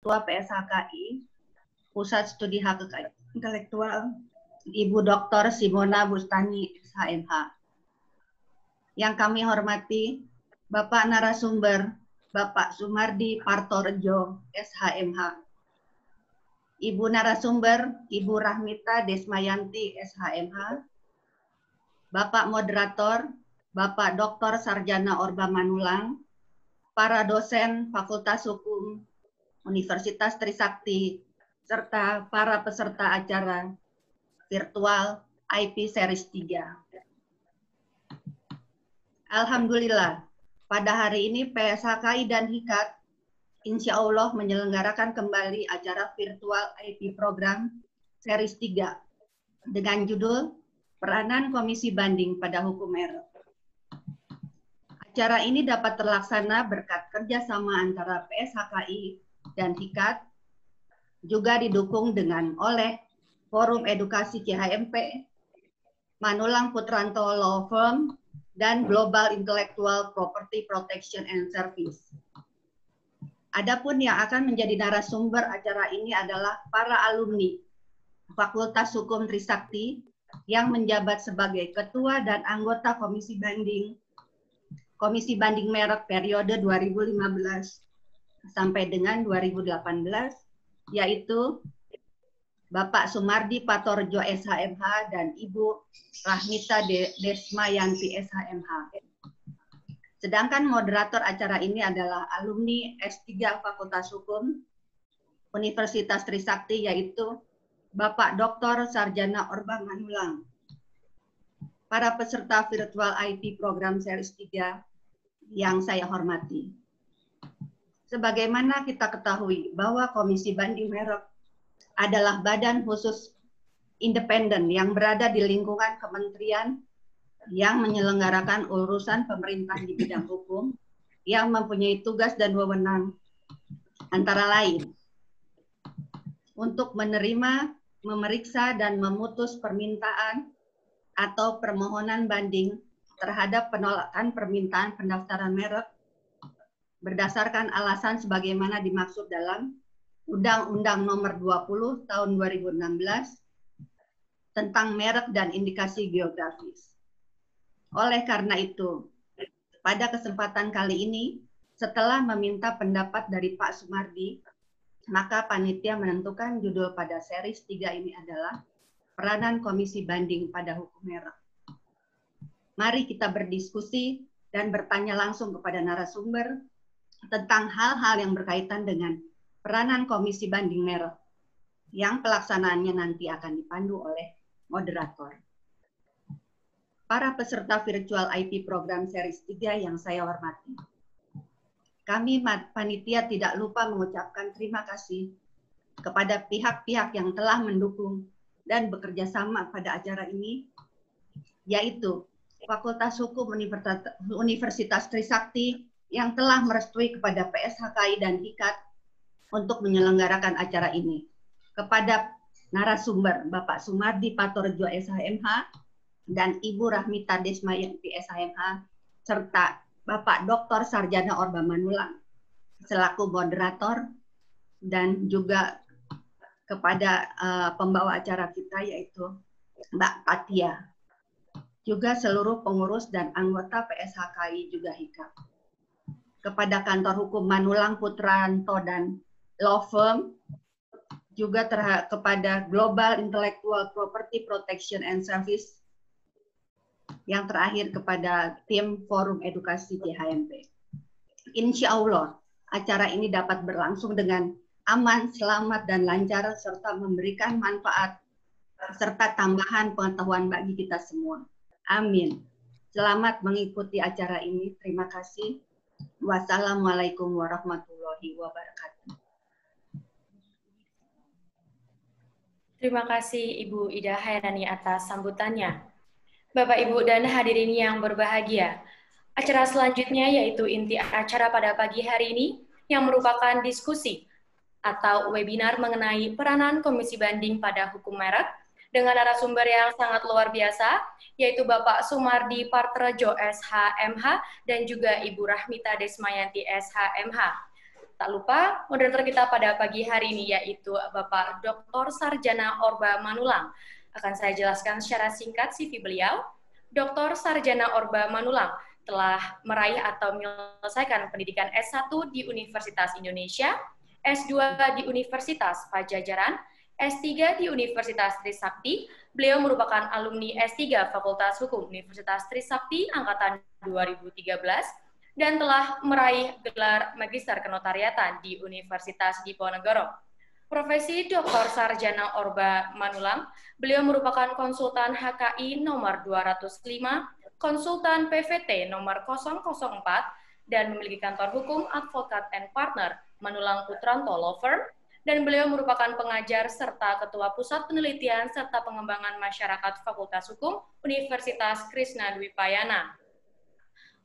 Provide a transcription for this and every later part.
Ketua PSHKI, Pusat Studi Hak Intelektual, Ibu Dr. Simona Bustani, SHMH. Yang kami hormati, Bapak narasumber, Bapak Sumardi Partorejo, SHMH. Ibu narasumber, Ibu Rahmita Desmayanti, SHMH. Bapak moderator, Bapak Dr. Sarjana Orba Manulang, para dosen Fakultas Hukum Universitas Trisakti, serta para peserta acara virtual IP Series 3. Alhamdulillah, pada hari ini PSHKI dan HIKAT insya Allah menyelenggarakan kembali acara virtual IP program Series 3 dengan judul Peranan Komisi Banding pada Hukum Merek. Acara ini dapat terlaksana berkat kerjasama antara PSHKI dan HIKAT, juga didukung oleh Forum Edukasi CHMP, Manulang Putranto Law Firm, dan Global Intellectual Property Protection and Service. Adapun yang akan menjadi narasumber acara ini adalah para alumni Fakultas Hukum Trisakti yang menjabat sebagai Ketua dan anggota Komisi Banding Merek periode 2015 sampai dengan 2018, yaitu Bapak Sumardi Partorejo SHMH dan Ibu Rahmita Desmayanti SHMH. Sedangkan moderator acara ini adalah alumni S3 Fakultas Hukum Universitas Trisakti, yaitu Bapak Dr. Sarjana Orba Manulang. Para peserta virtual IT program Series 3 yang saya hormati. Sebagaimana kita ketahui bahwa Komisi Banding Merek adalah badan khusus independen yang berada di lingkungan kementerian yang menyelenggarakan urusan pemerintah di bidang hukum yang mempunyai tugas dan wewenang antara lain untuk menerima, memeriksa, dan memutus permintaan atau permohonan banding terhadap penolakan permintaan pendaftaran merek berdasarkan alasan sebagaimana dimaksud dalam Undang-Undang Nomor 20 Tahun 2016 tentang merek dan indikasi geografis. Oleh karena itu, pada kesempatan kali ini, setelah meminta pendapat dari Pak Sumardi, maka panitia menentukan judul pada series 3 ini adalah Peranan Komisi Banding pada Hukum Merek. Mari kita berdiskusi dan bertanya langsung kepada narasumber tentang hal-hal yang berkaitan dengan peranan Komisi Banding Merek yang pelaksanaannya nanti akan dipandu oleh moderator. Para peserta virtual IP program Series 3 yang saya hormati. Kami panitia tidak lupa mengucapkan terima kasih kepada pihak-pihak yang telah mendukung dan bekerja sama pada acara ini, yaitu Fakultas Hukum Universitas Trisakti yang telah merestui kepada PSHKI dan HIKAT untuk menyelenggarakan acara ini. Kepada narasumber Bapak Sumardi Partorejo SHMH dan Ibu Rahmita Desmayanti SHMH serta Bapak Dr. Sarjana Orba Manulang selaku moderator, dan juga kepada pembawa acara kita yaitu Mbak Katia, juga seluruh pengurus dan anggota PSHKI juga HIKAT. Kepada Kantor Hukum Manulang Putranto dan Law Firm, juga kepada Global Intellectual Property Protection and Service, yang terakhir kepada tim Forum Edukasi CHMP. Insya Allah, acara ini dapat berlangsung dengan aman, selamat, dan lancar, serta memberikan manfaat serta tambahan pengetahuan bagi kita semua. Amin. Selamat mengikuti acara ini. Terima kasih. Wassalamualaikum warahmatullahi wabarakatuh. Terima kasih Ibu Ida Hairani atas sambutannya. Bapak, Ibu, dan hadirin yang berbahagia, acara selanjutnya yaitu inti acara pada pagi hari ini yang merupakan diskusi atau webinar mengenai peranan Komisi Banding pada Hukum Merek dengan narasumber yang sangat luar biasa, yaitu Bapak Sumardi Partorejo SHMH dan juga Ibu Rahmita Desmayanti SHMH. Tak lupa, moderator kita pada pagi hari ini yaitu Bapak Dr. Sarjana Orba Manulang. Akan saya jelaskan secara singkat CV beliau. Dr. Sarjana Orba Manulang telah meraih atau menyelesaikan pendidikan S1 di Universitas Indonesia, S2 di Universitas Pajajaran, S3 di Universitas Trisakti. Beliau merupakan alumni S3 Fakultas Hukum Universitas Trisakti angkatan 2013 dan telah meraih gelar Magister Kenotariatan di Universitas Diponegoro. Profesi Dr. Sarjana Orba Manulang, beliau merupakan konsultan HKI nomor 205, konsultan PVT nomor 004, dan memiliki kantor hukum Advokat and Partner Manulang Putranto Law Firm, dan beliau merupakan pengajar serta Ketua Pusat Penelitian serta Pengembangan Masyarakat Fakultas Hukum Universitas Krishna Dwi Payana.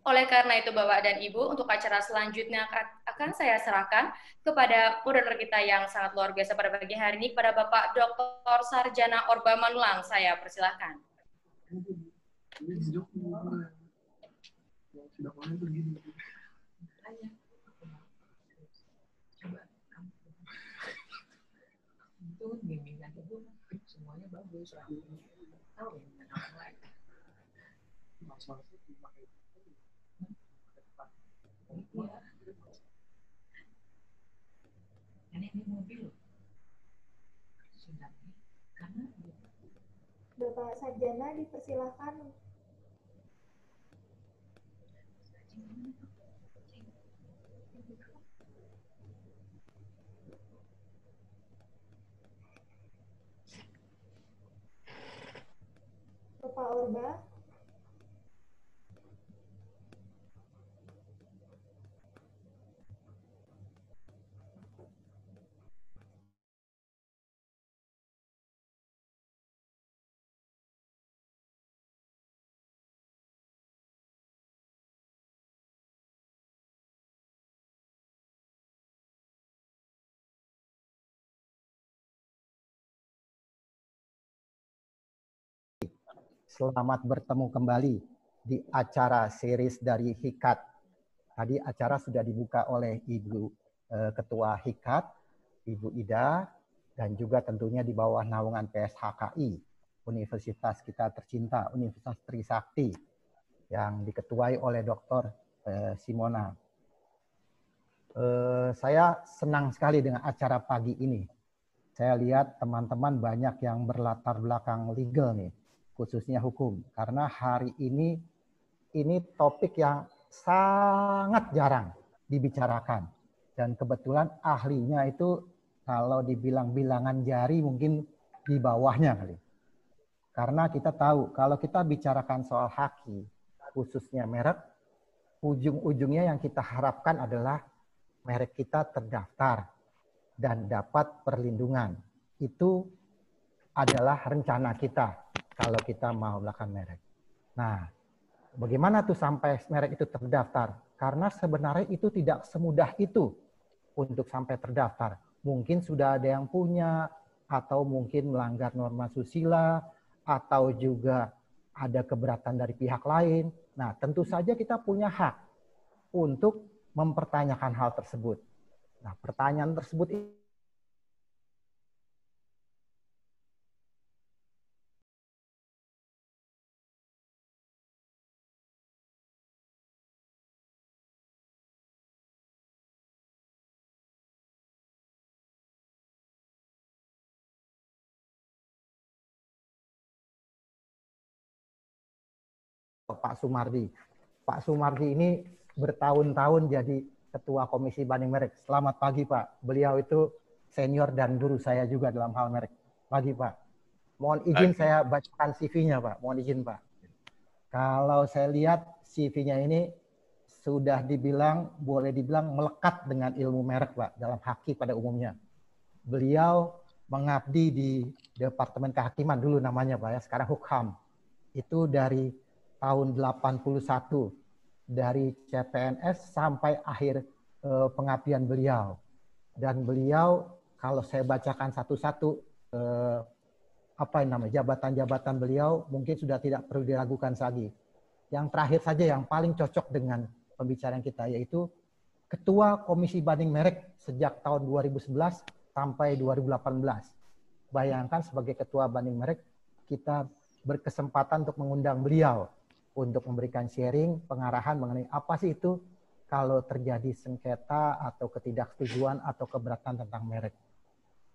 Oleh karena itu, Bapak dan Ibu, untuk acara selanjutnya akan saya serahkan kepada moderator kita yang sangat luar biasa pada pagi hari ini, kepada Bapak Dr. Sarjana Orba Manulang. Saya persilahkan. Itu bimbingan itu semuanya bagus, tahu yang orang lain. Ini mobil sudah karena Bapak Sarjana dipersilakan. Bapak Orba. Selamat bertemu kembali di acara series dari HIKAT. Tadi acara sudah dibuka oleh Ibu Ketua HIKAT, Ibu Ida, dan juga tentunya di bawah naungan PSHKI, Universitas kita tercinta, Universitas Trisakti, yang diketuai oleh Dr. Simona. Saya senang sekali dengan acara pagi ini. Saya lihat teman-teman banyak yang berlatar belakang legal nih, khususnya hukum. Karena hari ini topik yang sangat jarang dibicarakan. Dan kebetulan ahlinya itu kalau dibilang bilangan jari mungkin di bawahnya kali. Karena kita tahu kalau kita bicarakan soal haki, khususnya merek, ujung-ujungnya yang kita harapkan adalah merek kita terdaftar dan dapat perlindungan. Itu adalah rencana kita kalau kita mau melakukan merek. Nah, bagaimana tuh sampai merek itu terdaftar? Karena sebenarnya itu tidak semudah itu untuk sampai terdaftar. Mungkin sudah ada yang punya, atau mungkin melanggar norma susila, atau juga ada keberatan dari pihak lain. Nah, tentu saja kita punya hak untuk mempertanyakan hal tersebut. Nah, pertanyaan tersebut Pak Sumardi. Pak Sumardi ini bertahun-tahun jadi Ketua Komisi Banding Merek. Selamat pagi, Pak. Beliau itu senior dan guru saya juga dalam hal merek. Pagi, Pak. Mohon izin saya bacakan CV-nya, Pak. Mohon izin, Pak. Kalau saya lihat CV-nya ini sudah dibilang, boleh dibilang melekat dengan ilmu merek, Pak, dalam haki pada umumnya. Beliau mengabdi di Departemen Kehakiman dulu namanya, Pak, ya. Sekarang Hukham. Itu dari tahun 81, dari CPNS sampai akhir pengabdian beliau. Dan beliau, kalau saya bacakan satu-satu, jabatan-jabatan beliau mungkin sudah tidak perlu diragukan lagi. Yang terakhir saja yang paling cocok dengan pembicaraan kita, yaitu Ketua Komisi Banding Merek sejak tahun 2011 sampai 2018. Bayangkan sebagai Ketua Banding Merek, kita berkesempatan untuk mengundang beliau untuk memberikan sharing, pengarahan mengenai apa sih itu kalau terjadi sengketa atau ketidaksetujuan atau keberatan tentang merek.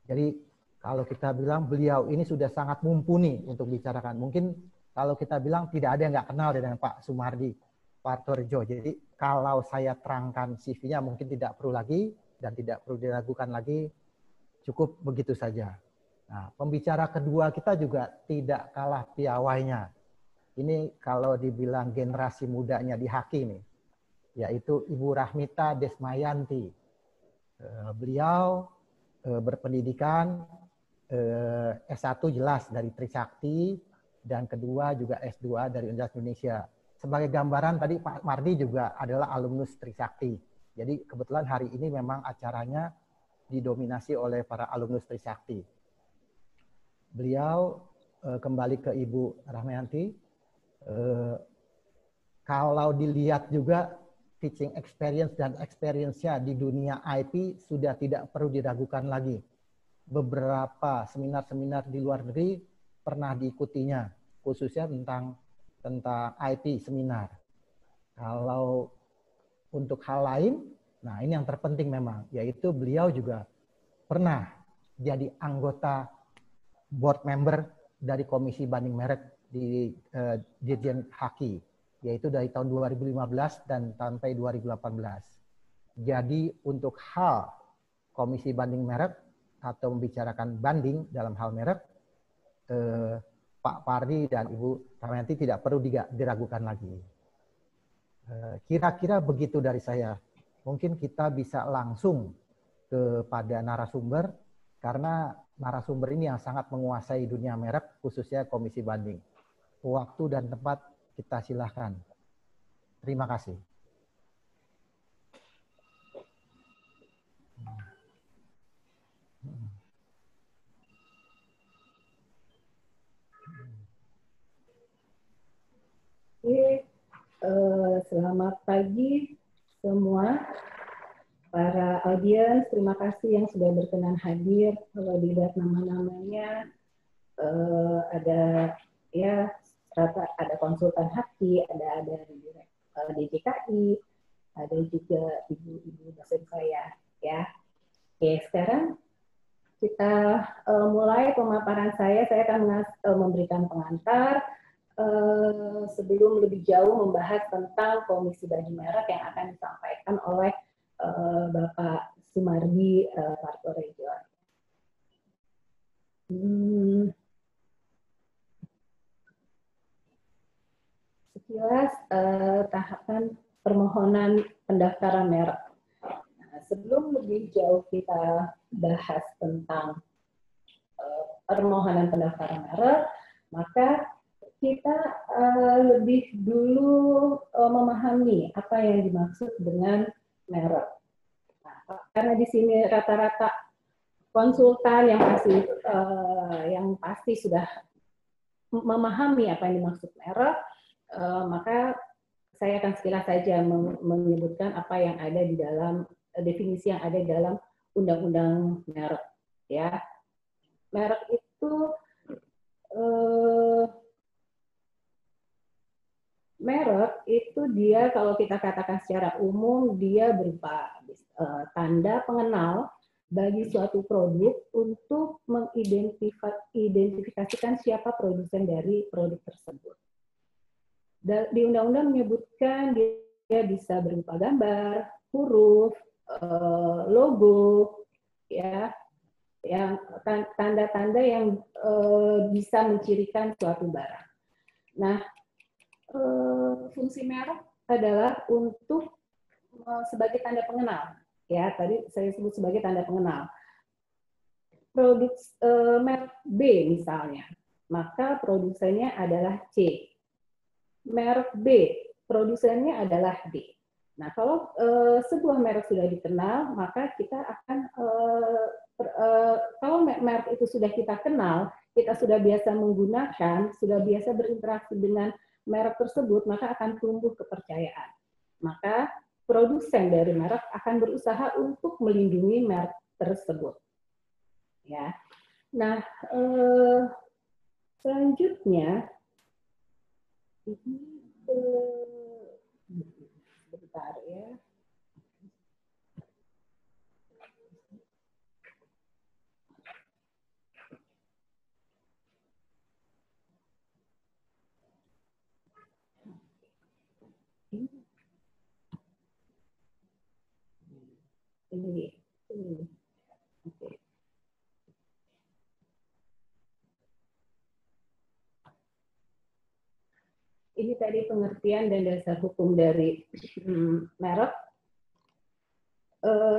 Jadi kalau kita bilang beliau ini sudah sangat mumpuni untuk bicarakan. Mungkin kalau kita bilang tidak ada yang nggak kenal dengan Pak Sumardi, Pak Torjo. Jadi kalau saya terangkan CV-nya mungkin tidak perlu lagi dan tidak perlu diragukan lagi, cukup begitu saja. Nah, pembicara kedua kita juga tidak kalah piawainya. Ini kalau dibilang generasi mudanya di Haki nih, yaitu Ibu Rahmita Desmayanti. Beliau berpendidikan S1 jelas dari Trisakti, dan kedua juga S2 dari Universitas Indonesia. Sebagai gambaran tadi Pak Mardi juga adalah alumnus Trisakti. Jadi kebetulan hari ini memang acaranya didominasi oleh para alumnus Trisakti. Beliau kembali ke Ibu Rahmayanti. Kalau dilihat juga teaching experience dan experience-nya di dunia IP sudah tidak perlu diragukan lagi. Beberapa seminar-seminar di luar negeri pernah diikutinya, khususnya tentang IP seminar. Kalau untuk hal lain, nah ini yang terpenting memang, yaitu beliau juga pernah jadi anggota board member dari Komisi Banding Merek di Dirjen Haki, yaitu dari tahun 2015 dan sampai 2018. Jadi untuk hal Komisi Banding Merek atau membicarakan banding dalam hal merek, Pak Pardi dan Ibu Rahmayanti tidak perlu diragukan lagi. Kira-kira begitu dari saya. Mungkin kita bisa langsung kepada narasumber, karena narasumber ini yang sangat menguasai dunia merek, khususnya Komisi Banding. Waktu dan tempat kita silahkan. Terima kasih. Oke, selamat pagi semua para audiens. Terima kasih yang sudah berkenan hadir. Kalau dilihat nama-namanya ada ya ada konsultan Haki, ada dari DJKI, ada juga ibu-ibu dosen saya ya. Oke, sekarang kita mulai pemaparan saya. Saya akan memberikan pengantar sebelum lebih jauh membahas tentang Komisi Banding Merek yang akan disampaikan oleh Bapak Sumardi Partorejo. Sekilas tahapan permohonan pendaftaran merek. Nah, sebelum lebih jauh kita bahas tentang permohonan pendaftaran merek, maka kita lebih dulu memahami apa yang dimaksud dengan merek. Nah, karena di sini rata-rata konsultan yang pasti sudah memahami apa yang dimaksud merek, maka saya akan sekilas saja menyebutkan apa yang ada di dalam definisi yang ada di dalam Undang-Undang Merek. Ya, merek itu dia kalau kita katakan secara umum dia berupa tanda pengenal bagi suatu produk untuk mengidentifikasikan siapa produsen dari produk tersebut. Di undang-undang menyebutkan dia bisa berupa gambar, huruf, logo, ya, yang tanda-tanda yang bisa mencirikan suatu barang. Nah, fungsi merek adalah untuk sebagai tanda pengenal. Ya, tadi saya sebut sebagai tanda pengenal. Produk merek B misalnya, maka produsennya adalah C. Merek B, produsennya adalah D. Nah, kalau sebuah merek sudah dikenal, maka kita akan kalau merek itu sudah kita kenal, kita sudah biasa menggunakan, sudah biasa berinteraksi dengan merek tersebut, maka akan tumbuh kepercayaan. Maka produsen dari merek akan berusaha untuk melindungi merek tersebut. Ya. Nah, selanjutnya ini sebentar ya. Ini. Oke. Ini tadi pengertian dan dasar hukum dari merek.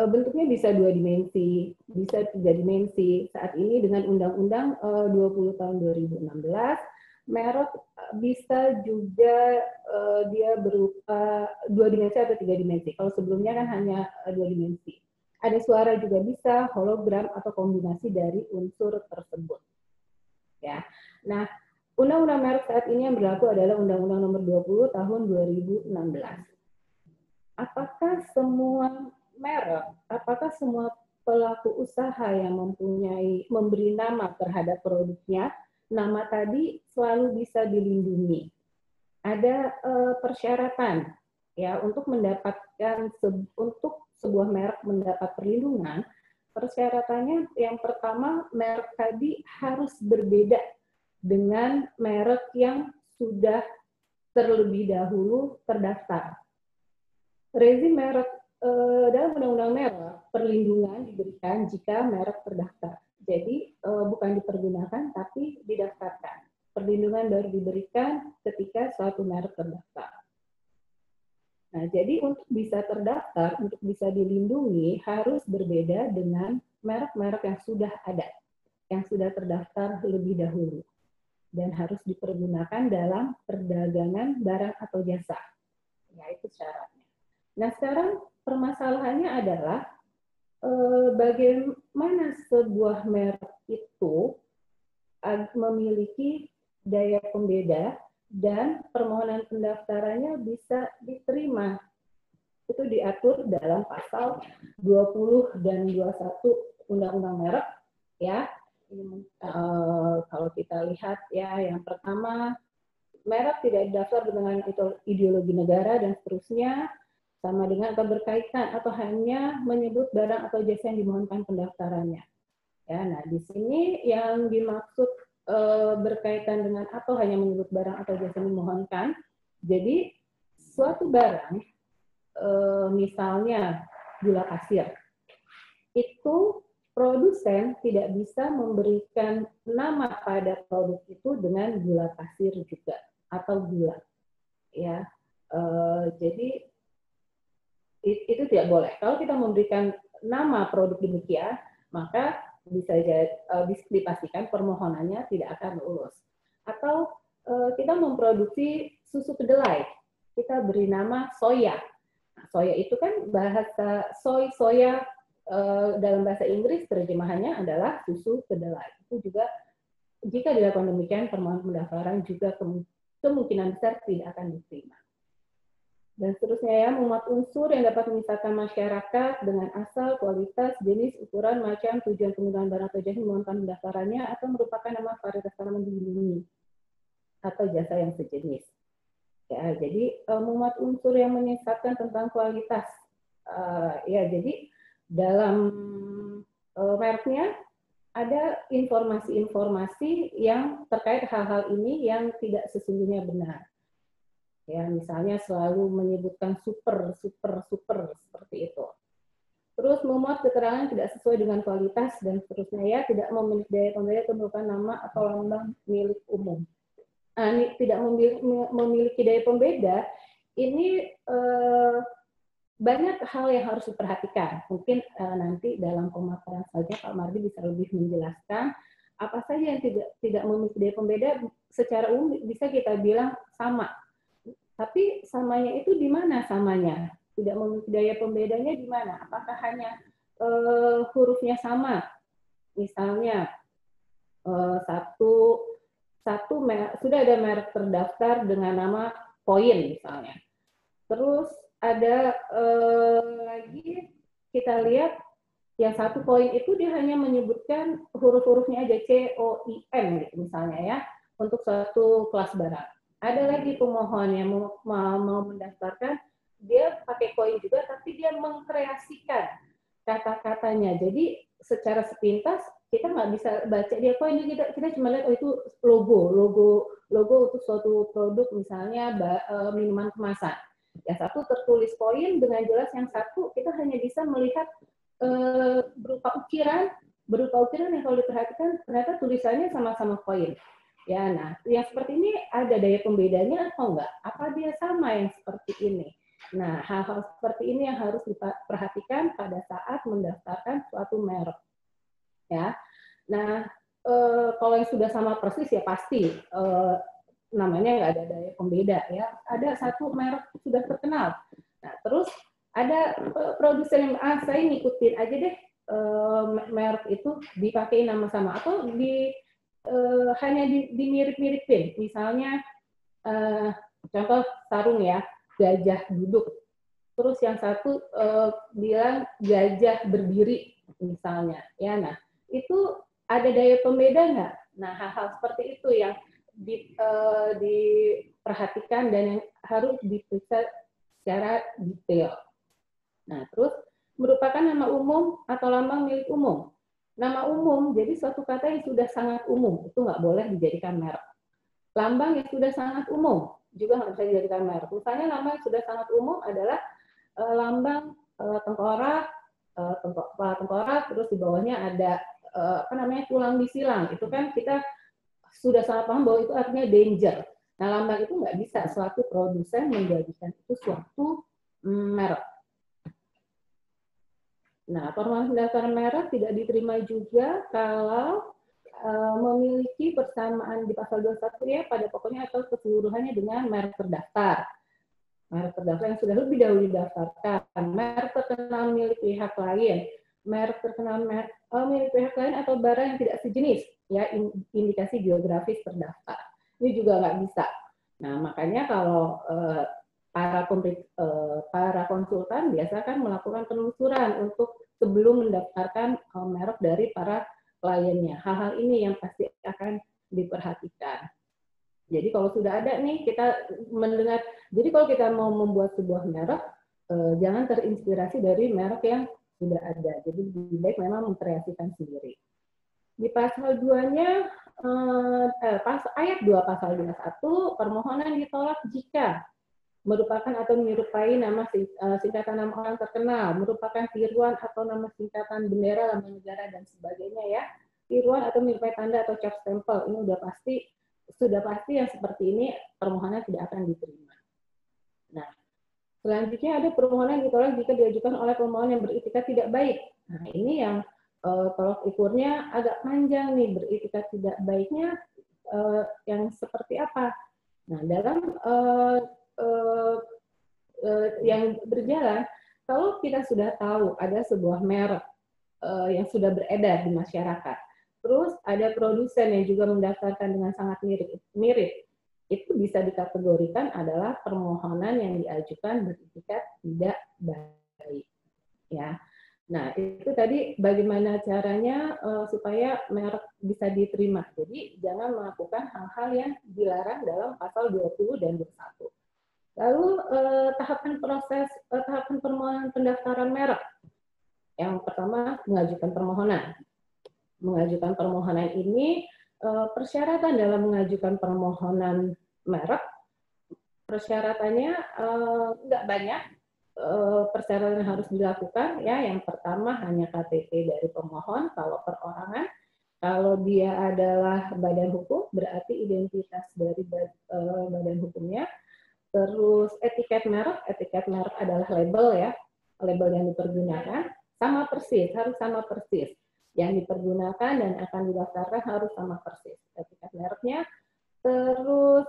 Bentuknya bisa 2 dimensi, bisa 3 dimensi. Saat ini dengan Undang-Undang 20 tahun 2016, merek bisa juga dia berupa 2 dimensi atau 3 dimensi. Kalau sebelumnya kan hanya 2 dimensi. Ada suara juga bisa, hologram atau kombinasi dari unsur tersebut. Ya. Nah, Undang-Undang merek saat ini yang berlaku adalah Undang-Undang Nomor 20 Tahun 2016. Apakah semua merek, apakah semua pelaku usaha yang memberi nama terhadap produknya, nama tadi selalu bisa dilindungi? Ada persyaratan ya untuk mendapatkan untuk sebuah merek mendapat perlindungan. Persyaratannya yang pertama, merek tadi harus berbeda dengan merek yang sudah terlebih dahulu terdaftar. Rezim merek dalam Undang-Undang merek, perlindungan diberikan jika merek terdaftar. Jadi bukan dipergunakan tapi didaftarkan. Perlindungan baru diberikan ketika suatu merek terdaftar. Nah, jadi untuk bisa terdaftar, untuk bisa dilindungi harus berbeda dengan merek-merek yang sudah ada, yang sudah terdaftar lebih dahulu. Dan harus dipergunakan dalam perdagangan barang atau jasa. Ya, itu syaratnya. Nah, sekarang permasalahannya adalah bagaimana sebuah merek itu memiliki daya pembeda dan permohonan pendaftarannya bisa diterima. Itu diatur dalam pasal 20 dan 21 Undang-Undang merek, ya. Kalau kita lihat ya, yang pertama, merek tidak didaftar dengan ideologi negara dan seterusnya, sama dengan atau berkaitan atau hanya menyebut barang atau jasa yang dimohonkan pendaftarannya. Ya, nah di sini yang dimaksud berkaitan dengan atau hanya menyebut barang atau jasa yang dimohonkan. Jadi suatu barang, misalnya gula pasir, itu produsen tidak bisa memberikan nama pada produk itu dengan gula pasir juga atau gula, ya. Jadi itu tidak boleh. Kalau kita memberikan nama produk demikian, maka bisa dipastikan permohonannya tidak akan lulus. Atau kita memproduksi susu kedelai, kita beri nama soya. Nah, soya itu kan bahasa soya. Dalam bahasa Inggris terjemahannya adalah susu kedelai. Itu juga jika dilakukan demikian permohonan pendaftaran juga kemungkinan besar tidak akan diterima. Dan seterusnya ya, memuat unsur yang dapat memisahkan masyarakat dengan asal, kualitas, jenis, ukuran, macam, tujuan penggunaan barang atau jasa yang dimohonkan pendaftarannya atau merupakan nama varietas tanaman dilindungi atau jasa yang sejenis. Ya, jadi memuat unsur yang menyesatkan tentang kualitas. Ya, jadi dalam mereknya ada informasi-informasi yang terkait hal-hal ini yang tidak sesungguhnya benar. Ya, misalnya selalu menyebutkan super seperti itu. Terus memuat keterangan tidak sesuai dengan kualitas dan seterusnya ya, tidak memiliki daya pembeda atau merupakan nama atau lambang milik umum. Tidak memiliki daya pembeda ini banyak hal yang harus diperhatikan. Mungkin nanti dalam pemaparan selanjutnya Pak Mardi bisa lebih menjelaskan apa saja yang tidak memiliki daya pembeda. Secara umum bisa kita bilang sama. Tapi samanya itu di mana samanya? Tidak memiliki daya pembedanya di mana? Apakah hanya hurufnya sama? Misalnya sudah ada merek terdaftar dengan nama Poin misalnya. Terus ada lagi kita lihat yang satu poin itu dia hanya menyebutkan huruf-hurufnya aja COIM gitu misalnya ya untuk suatu kelas barang. Ada lagi pemohon yang mau mendaftarkan, dia pakai koin juga tapi dia mengkreasikan kata-katanya. Jadi secara sepintas kita nggak bisa baca dia koin, kita cuma lihat itu logo untuk suatu produk misalnya minuman kemasan. Yang satu tertulis koin dengan jelas, yang satu kita hanya bisa melihat berupa ukiran yang kalau diperhatikan ternyata tulisannya sama-sama koin. Ya, nah yang seperti ini ada daya pembedanya atau enggak? Apa dia sama yang seperti ini? Nah, hal-hal seperti ini yang harus diperhatikan pada saat mendaftarkan suatu merek. Ya, nah kalau yang sudah sama persis ya pasti namanya nggak ada daya pembeda ya. Ada satu merek sudah terkenal. Nah, terus ada produsen yang saya ngikutin aja deh merek itu dipakai nama sama atau hanya dimirip-miripin. Misalnya contoh sarung ya, gajah duduk. Terus yang satu bilang gajah berdiri misalnya. Ya, nah itu ada daya pembeda nggak? Nah, hal-hal seperti itu yang diperhatikan dan yang harus diperiksa secara detail. Nah, terus merupakan nama umum atau lambang milik umum. Nama umum, jadi suatu kata yang sudah sangat umum, itu nggak boleh dijadikan merek. Lambang yang sudah sangat umum, juga nggak bisa dijadikan merek. Misalnya lambang yang sudah sangat umum adalah lambang tengkorak, terus di bawahnya ada tulang disilang. Itu kan kita sudah sangat paham bahwa itu artinya danger. Nah, lambang itu nggak bisa suatu produsen menjadikan itu suatu merek. Nah, permohonan pendaftaran merek tidak diterima juga kalau memiliki persamaan di pasal 21 ya pada pokoknya atau keseluruhannya dengan merek terdaftar. Merek terdaftar yang sudah lebih dahulu didaftarkan, merek terkenal milik pihak lain, merek terkenal milik pihak lain atau barang yang tidak sejenis, ya indikasi geografis terdaftar. Ini juga nggak bisa. Nah, makanya kalau para konsultan biasa kan melakukan penelusuran untuk sebelum mendaftarkan merek dari para kliennya. Hal-hal ini yang pasti akan diperhatikan. Jadi kalau sudah ada nih kita mendengar, jadi kalau kita mau membuat sebuah merek, jangan terinspirasi dari merek yang sudah ada. Jadi lebih baik memang mengkreasikan sendiri. Di pasal 2-nya, ayat 2 pasal 21, permohonan ditolak jika merupakan atau menyerupai nama singkatan nama orang terkenal, merupakan tiruan atau nama singkatan bendera, lambang negara dan sebagainya ya. Tiruan atau menyerupai tanda atau cap stempel, ini sudah pasti yang seperti ini permohonan tidak akan diterima. Nah, selanjutnya ada permohonan ditolak jika diajukan oleh pemohon yang beritikat tidak baik. Nah, ini yang tolak ukurnya agak panjang nih, beritikat tidak baiknya yang seperti apa? Nah, dalam yang berjalan, kalau kita sudah tahu ada sebuah merek yang sudah beredar di masyarakat, terus ada produsen yang juga mendaftarkan dengan sangat mirip, itu bisa dikategorikan adalah permohonan yang diajukan beritikat tidak baik. Ya, nah itu tadi bagaimana caranya supaya merek bisa diterima. Jadi jangan melakukan hal-hal yang dilarang dalam pasal 20 dan 21. Lalu tahapan permohonan pendaftaran merek. Yang pertama, mengajukan permohonan. Mengajukan permohonan ini, persyaratan dalam mengajukan permohonan merek, persyaratannya nggak banyak, persyaratan yang harus dilakukan. Ya, yang pertama hanya KTP dari pemohon, kalau perorangan. Kalau dia adalah badan hukum, berarti identitas dari badan hukumnya. Terus etiket merek adalah label ya, label yang dipergunakan sama persis, harus sama persis. Yang dipergunakan dan akan didaftarkan harus sama persis etiket mereknya. Terus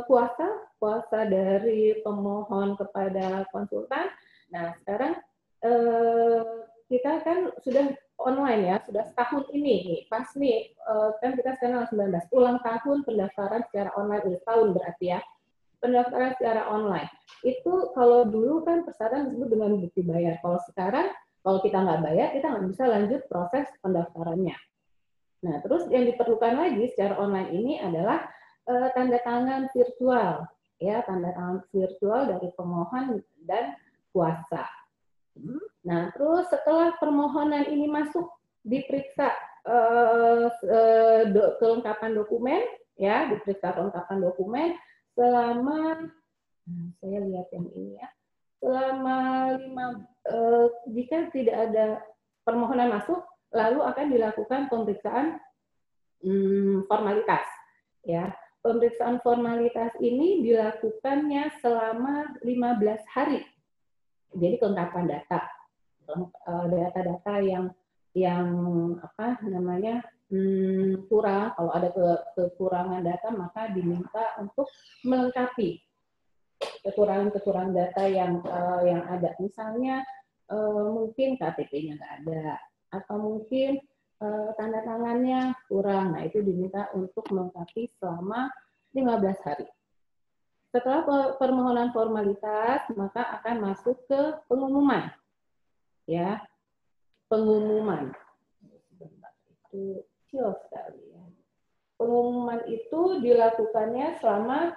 kuasa dari pemohon kepada konsultan. Nah sekarang kita kan sudah online ya, sudah setahun ini nih, pas nih kan kita sekarang 19 ulang tahun pendaftaran secara online, udah tahun berarti ya. pendaftaran secara online. Itu kalau dulu kan persyaratan disebut dengan bukti bayar. Kalau sekarang, kalau kita nggak bayar, kita nggak bisa lanjut proses pendaftarannya. Nah, terus yang diperlukan lagi secara online ini adalah tanda tangan virtual, ya, tanda tangan virtual dari pemohon dan kuasa. Nah, terus setelah permohonan ini masuk, diperiksa kelengkapan dokumen, ya, diperiksa kelengkapan dokumen selama, saya lihat yang ini ya, selama jika tidak ada permohonan masuk, lalu akan dilakukan pemeriksaan formalitas, ya. Pemeriksaan formalitas ini dilakukannya selama 15 hari. Jadi kelengkapan data, data-data yang apa namanya kurang, kalau ada kekurangan data maka diminta untuk melengkapi kekurangan data yang ada. Misalnya mungkin KTP-nya nggak ada, atau mungkin tanda tangannya kurang. Nah, itu diminta untuk melengkapi selama 15 hari. Setelah permohonan formalitas, maka akan masuk ke pengumuman. Ya, pengumuman. Itu kecil sekali ya. Pengumuman itu dilakukannya selama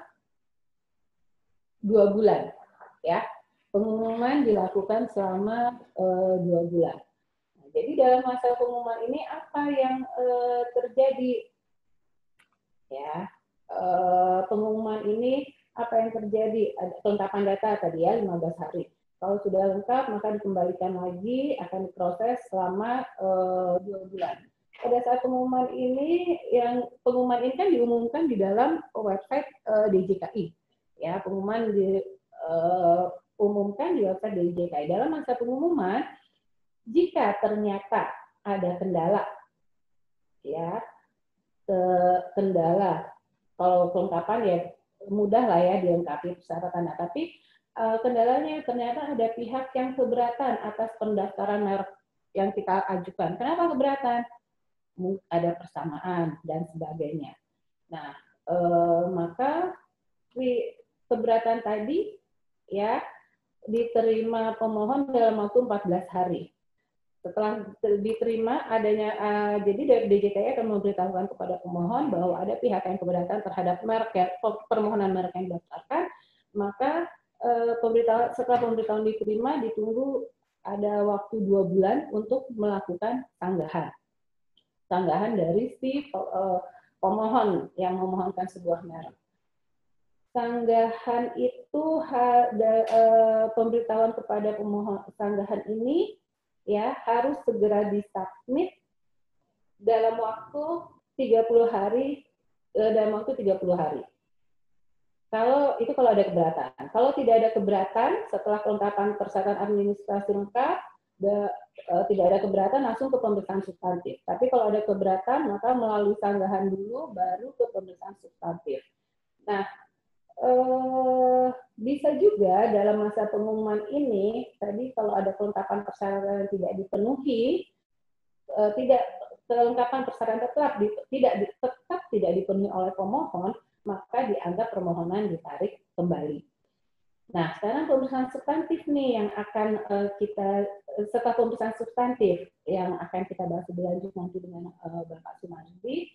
2 bulan. Ya, pengumuman dilakukan selama 2 bulan. Jadi dalam masa pengumuman ini apa yang terjadi? Ya, pengumuman ini apa yang terjadi? Ada kelengkapan data tadi ya 15 hari. Kalau sudah lengkap maka dikembalikan lagi, akan diproses selama 2 bulan. Pada saat pengumuman ini kan diumumkan di dalam website DJKI. Ya, pengumuman diumumkan di website DJKI. Dalam masa pengumuman, jika ternyata ada kendala, ya, kendala, kalau kelengkapan ya mudah lah ya dilengkapi persyaratan. Tapi kendalanya ternyata ada pihak yang keberatan atas pendaftaran merek yang kita ajukan. Kenapa keberatan? Ada persamaan dan sebagainya. Nah, maka keberatan tadi ya diterima pemohon dalam waktu 14 hari. Setelah diterima adanya, jadi DJKI akan memberitahukan kepada pemohon bahwa ada pihak yang keberatan terhadap merek permohonan merek yang didaftarkan, maka setelah pemberitahuan diterima, ditunggu ada waktu 2 bulan untuk melakukan tanggahan dari si pemohon yang memohonkan sebuah merek. Tanggahan itu pemberitahuan kepada pemohon tanggahan ini ya harus segera disubmit dalam waktu 30 hari. Kalau ada keberatan. Kalau tidak ada keberatan, setelah kelengkapan persyaratan administrasi lengkap, tidak ada keberatan langsung ke pemeriksaan substantif. Tapi kalau ada keberatan, maka melalui sanggahan dulu, baru ke pemeriksaan substantif. Nah, bisa juga dalam masa pengumuman ini, tadi kalau ada kelengkapan persyaratan yang tidak dipenuhi, kelengkapan persyaratan tetap tidak dipenuhi oleh pemohon, maka dianggap permohonan ditarik kembali. Nah, sekarang pemeriksaan substantif nih yang akan setelah pemeriksaan substantif yang akan kita bahas lebih lanjut nanti dengan Bapak Sumardi.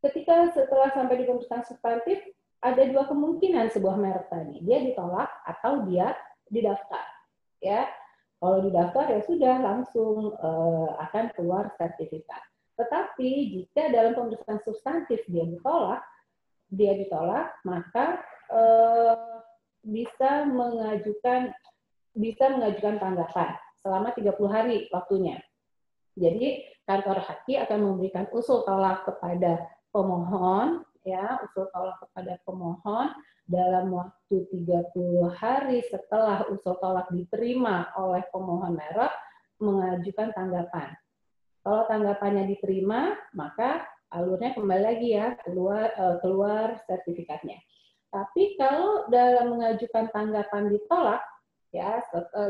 Setelah sampai di pemeriksaan substantif, ada 2 kemungkinan sebuah merek tadi. Dia ditolak atau dia didaftar. Ya, kalau didaftar ya sudah langsung akan keluar sertifikat. Tetapi jika dalam pemeriksaan substantif dia ditolak, maka bisa mengajukan tanggapan selama 30 hari waktunya. Jadi kantor haki akan memberikan usul tolak kepada pemohon, ya, usul tolak kepada pemohon dalam waktu 30 hari setelah usul tolak diterima oleh pemohon merek mengajukan tanggapan. Kalau tanggapannya diterima, maka alurnya kembali lagi ya keluar sertifikatnya. Tapi kalau dalam mengajukan tanggapan ditolak, ya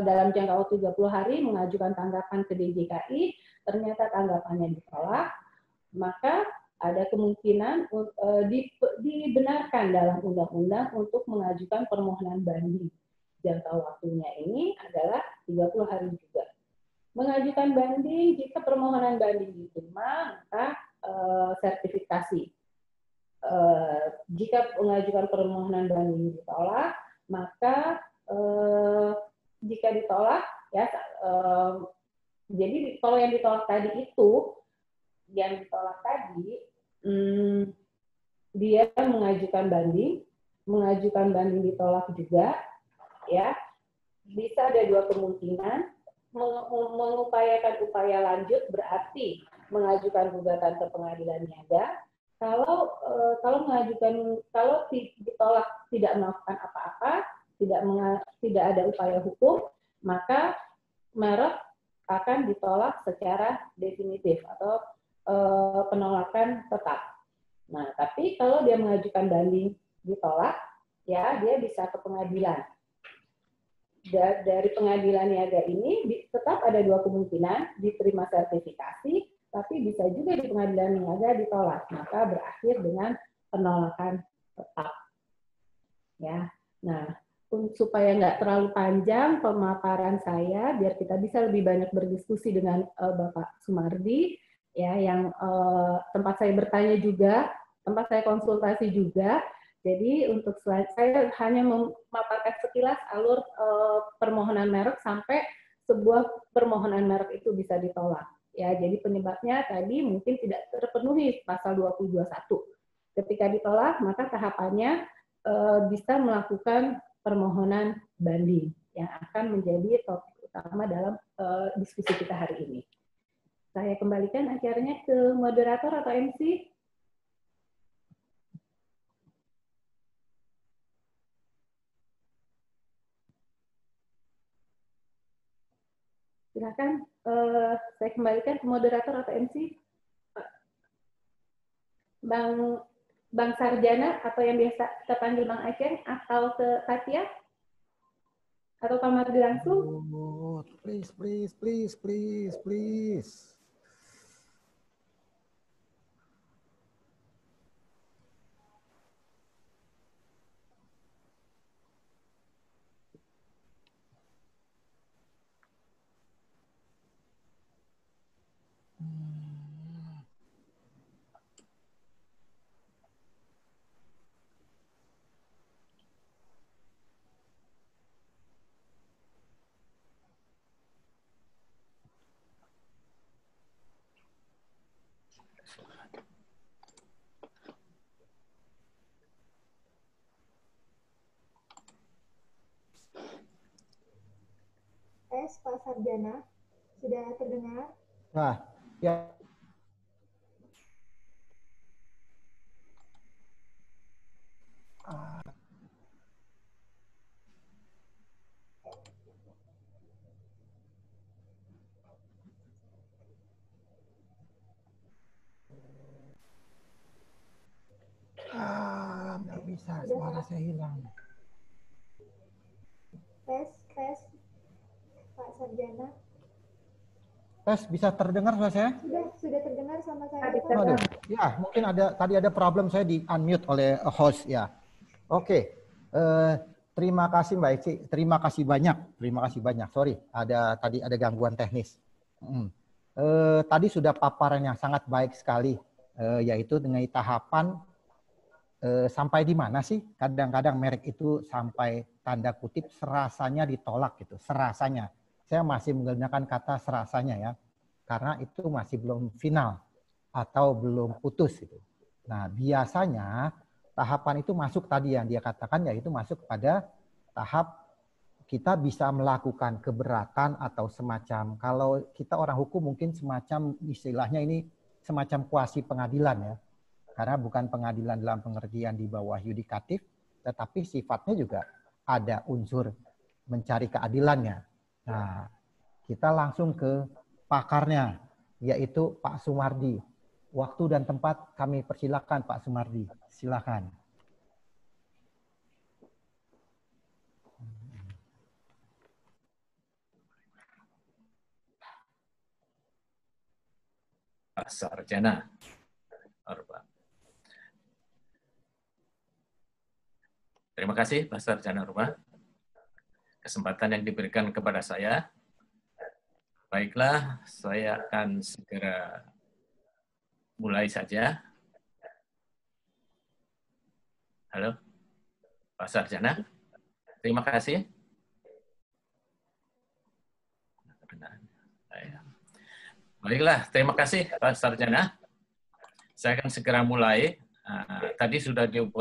dalam jangka waktu 30 hari mengajukan tanggapan ke DJKI, ternyata tanggapannya ditolak, maka ada kemungkinan dibenarkan dalam undang-undang untuk mengajukan permohonan banding. Jangka waktunya ini adalah 30 hari juga. Mengajukan banding, jika permohonan banding diterima, maka sertifikasi. Jika mengajukan permohonan banding ditolak, maka jika ditolak, ya, jadi kalau yang ditolak tadi dia mengajukan banding ditolak juga, ya, bisa ada dua kemungkinan. Mengupayakan upaya lanjut berarti mengajukan gugatan ke pengadilan niaga. Kalau ditolak tidak melakukan apa-apa, tidak ada upaya hukum, maka merek akan ditolak secara definitif atau penolakan tetap. Nah, tapi kalau dia mengajukan banding ditolak, ya dia bisa ke pengadilan. Dari pengadilan niaga ini tetap ada dua kemungkinan, diterima sertifikasi, tapi bisa juga di pengadilan niaga ditolak, maka berakhir dengan penolakan tetap. Ya, nah supaya nggak terlalu panjang pemaparan saya, biar kita bisa lebih banyak berdiskusi dengan Bapak Sumardi, ya, yang tempat saya bertanya juga, tempat saya konsultasi juga. Jadi untuk slide saya hanya memaparkan sekilas alur permohonan merek sampai sebuah permohonan merek itu bisa ditolak. Ya, jadi penyebabnya tadi mungkin tidak terpenuhi pasal 221. Ketika ditolak, maka tahapannya bisa melakukan permohonan banding yang akan menjadi topik utama dalam diskusi kita hari ini. Saya kembalikan acaranya ke moderator atau MC. Silakan, saya kembalikan ke moderator atau MC. Bang Sarjana, atau yang biasa kita panggil Bang Aceh, atau ke Satya, atau Pak Mardi langsung. Please. Tes Pak Sarjana, sudah terdengar? Nah, ya. Nggak bisa, suara saya hilang. Tes Pak Sarjana. Tes, bisa terdengar suara saya? Sudah terdengar sama saya. Aduh, ya mungkin tadi ada problem, saya di unmute oleh host ya. Oke, terima kasih Mbak Eci, terima kasih banyak. Sorry, tadi ada gangguan teknis. Tadi sudah paparan yang sangat baik sekali, yaitu dengan tahapan sampai di mana sih kadang-kadang merek itu sampai tanda kutip serasanya ditolak gitu, serasanya. Saya masih menggunakan kata serasanya ya, karena itu masih belum final atau belum putus gitu. Nah, biasanya tahapan itu masuk tadi yang dia katakan, yaitu masuk pada tahap kita bisa melakukan keberatan atau semacam, kalau kita orang hukum mungkin semacam istilahnya ini semacam kuasi pengadilan ya. Karena bukan pengadilan dalam pengertian di bawah yudikatif, tetapi sifatnya juga ada unsur mencari keadilannya. Nah, kita langsung ke pakarnya, yaitu Pak Sumardi. Waktu dan tempat kami persilakan Pak Sumardi. Silakan. Pak Sarjana. Terima kasih Pak Sarjana Rumah. Kesempatan yang diberikan kepada saya. Baiklah, saya akan segera mulai saja. Halo, Pak Sarjana. Terima kasih. Baiklah, terima kasih Pak Sarjana. Saya akan segera mulai. Tadi sudah diutarakan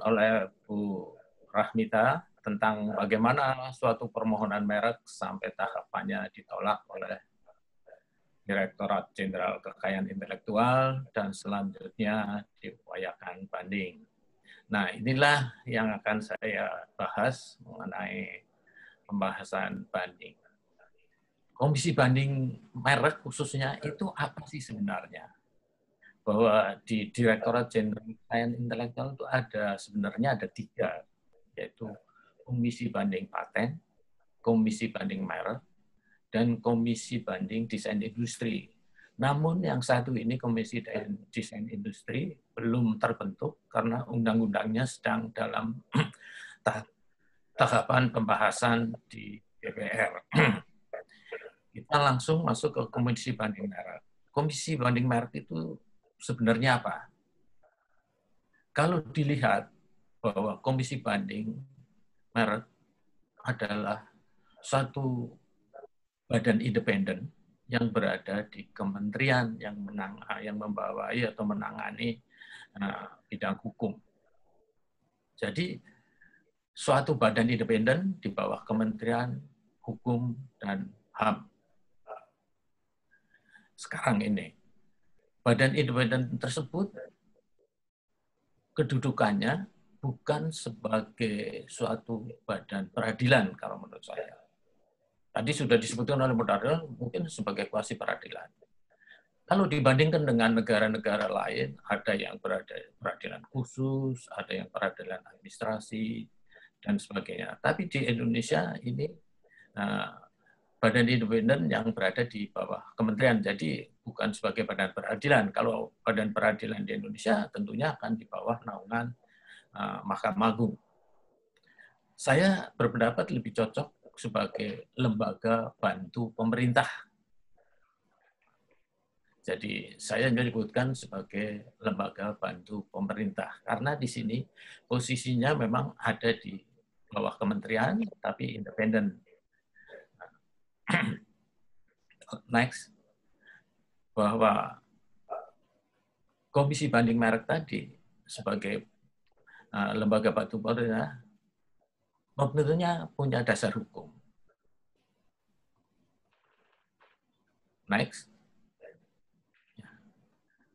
oleh Bu Rahmita tentang bagaimana suatu permohonan merek sampai tahapannya ditolak oleh Direktorat Jenderal Kekayaan Intelektual dan selanjutnya diupayakan banding. Nah, inilah yang akan saya bahas mengenai pembahasan banding. Komisi banding merek khususnya itu apa sih sebenarnya? Bahwa di Direktorat Jenderal Kekayaan Intelektual itu sebenarnya ada 3, yaitu Komisi Banding Paten, Komisi Banding Merek, dan Komisi Banding Desain Industri. Namun yang satu ini, Komisi Desain Industri, belum terbentuk karena undang-undangnya sedang dalam tahapan pembahasan di DPR. Kita langsung masuk ke Komisi Banding Merek. Komisi Banding Merek itu sebenarnya apa? Kalau dilihat bahwa Komisi Banding Merek adalah suatu badan independen yang berada di kementerian yang membawai atau menangani bidang hukum. Jadi suatu badan independen di bawah Kementerian Hukum dan HAM. Sekarang ini, badan independen tersebut kedudukannya bukan sebagai suatu badan peradilan kalau menurut saya. Tadi sudah disebutkan oleh moderator, mungkin sebagai kuasi peradilan. Kalau dibandingkan dengan negara-negara lain, ada yang peradilan khusus, ada yang peradilan administrasi, dan sebagainya. Tapi di Indonesia ini badan independen yang berada di bawah kementerian, jadi bukan sebagai badan peradilan. Kalau badan peradilan di Indonesia tentunya akan di bawah naungan Mahkamah Agung. Saya berpendapat lebih cocok sebagai lembaga bantu pemerintah. Jadi saya menyebutkan sebagai lembaga bantu pemerintah karena di sini posisinya memang ada di bawah kementerian tapi independen. Next, bahwa Komisi Banding Merek tadi sebagai lembaga bantu pemerintah tentunya punya dasar hukum. Next,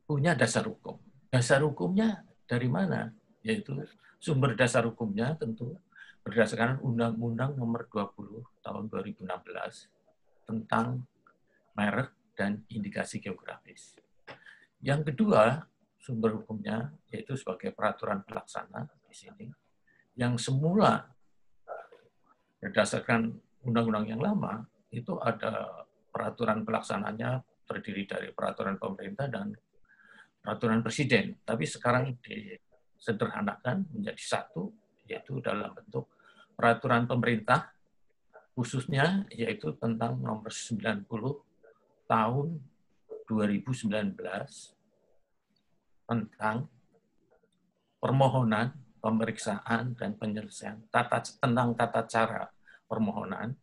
punya dasar hukum. Dasar hukumnya dari mana? Yaitu sumber dasar hukumnya tentu berdasarkan Undang-Undang Nomor 20 Tahun 2016 tentang merek dan indikasi geografis. Yang kedua, sumber hukumnya yaitu sebagai peraturan pelaksana di sini, yang semula berdasarkan undang-undang yang lama itu ada peraturan pelaksananya terdiri dari peraturan pemerintah dan peraturan presiden. Tapi sekarang disederhanakan menjadi satu, yaitu dalam bentuk peraturan pemerintah khususnya yaitu tentang nomor 90 tahun 2019 tentang permohonan, pemeriksaan, dan penyelesaian tentang tata cara permohonan,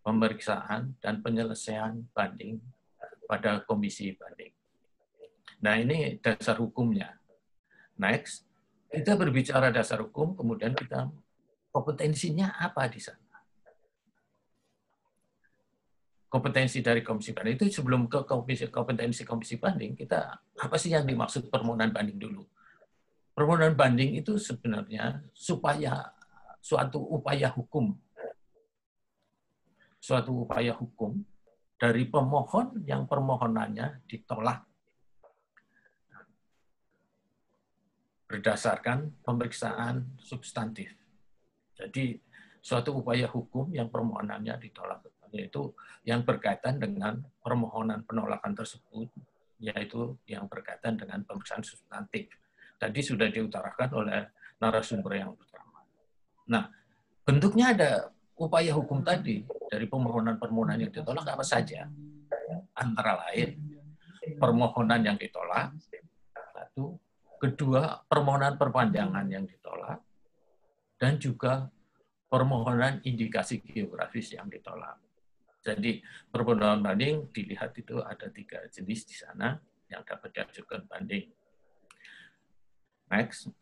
pemeriksaan, dan penyelesaian banding pada komisi banding. Nah, ini dasar hukumnya. Next, kita berbicara dasar hukum, kemudian kita kompetensinya apa di sana? Kompetensi dari komisi banding itu sebelum ke kompetensi komisi banding, kita apa sih yang dimaksud permohonan banding dulu? Permohonan banding itu sebenarnya supaya suatu upaya hukum dari pemohon yang permohonannya ditolak berdasarkan pemeriksaan substantif. Jadi suatu upaya hukum yang permohonannya ditolak, yaitu yang berkaitan dengan permohonan penolakan tersebut, yaitu yang berkaitan dengan pemeriksaan substantif. Tadi sudah diutarakan oleh narasumber yang pertama. Nah, bentuknya ada upaya hukum tadi dari permohonan-permohonan yang ditolak apa saja. Antara lain permohonan yang ditolak, satu, kedua permohonan perpanjangan yang ditolak, dan juga permohonan indikasi geografis yang ditolak. Jadi permohonan banding dilihat itu ada 3 jenis di sana yang dapat diajukan banding. Next.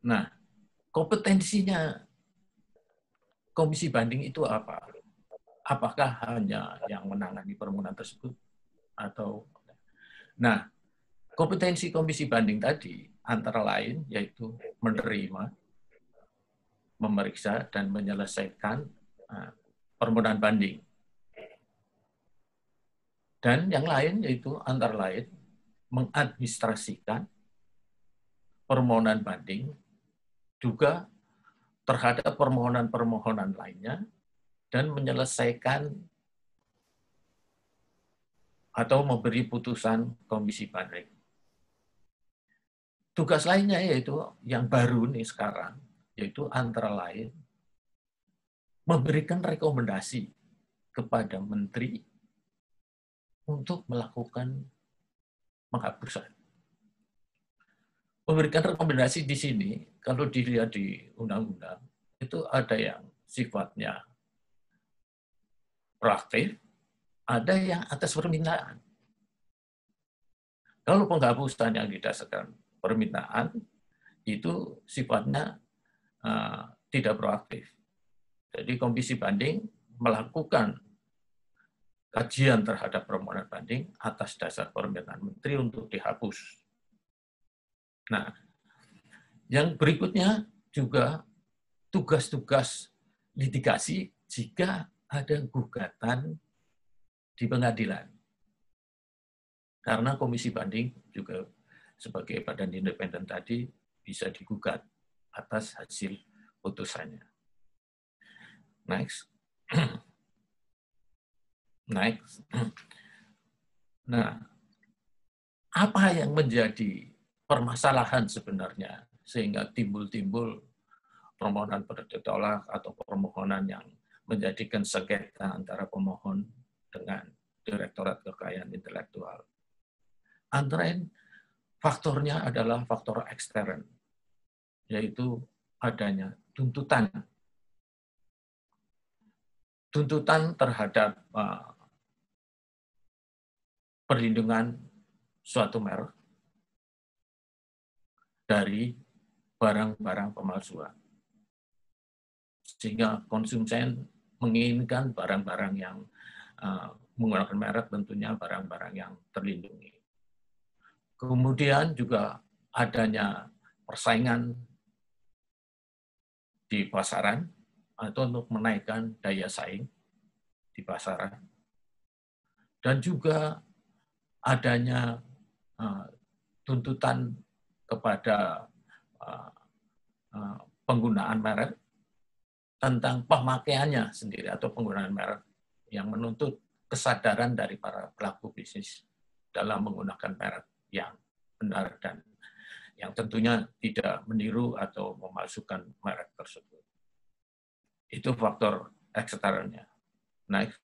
Nah, kompetensinya komisi banding itu apa? Apakah hanya yang menangani permohonan tersebut atau? Nah, kompetensi komisi banding tadi antara lain yaitu menerima, memeriksa, dan menyelesaikan permohonan banding. Dan yang lain yaitu antara lain mengadministrasikan permohonan banding juga terhadap permohonan-permohonan lainnya dan menyelesaikan atau memberi putusan komisi banding. Tugas lainnya yaitu yang baru nih sekarang, yaitu antara lain memberikan rekomendasi kepada menteri untuk melakukan penghapusan. Memberikan rekomendasi di sini, kalau dilihat di undang-undang, itu ada yang sifatnya proaktif, ada yang atas permintaan. Kalau penghapusan yang didasarkan permintaan, itu sifatnya tidak proaktif. Jadi komisi banding melakukan kajian terhadap permohonan banding atas dasar permintaan menteri untuk dihapus. Nah, yang berikutnya juga tugas-tugas litigasi jika ada gugatan di pengadilan. Karena komisi banding juga sebagai badan independen tadi bisa digugat atas hasil putusannya. Next. Next. Nah, apa yang menjadi permasalahan sebenarnya sehingga timbul-timbul permohonan ditolak atau permohonan yang menjadikan sengketa antara pemohon dengan Direktorat Kekayaan Intelektual? Antara lain faktornya adalah faktor ekstern, yaitu adanya tuntutan terhadap perlindungan suatu merek dari barang-barang pemalsuan. Sehingga konsumen menginginkan barang-barang yang menggunakan merek, tentunya barang-barang yang terlindungi. Kemudian juga adanya persaingan di pasaran atau untuk menaikkan daya saing di pasaran. Dan juga adanya tuntutan kepada penggunaan merek tentang pemakaiannya sendiri atau penggunaan merek yang menuntut kesadaran dari para pelaku bisnis dalam menggunakan merek yang benar dan yang tentunya tidak meniru atau memalsukan merek tersebut. Itu faktor eksternnya. Next.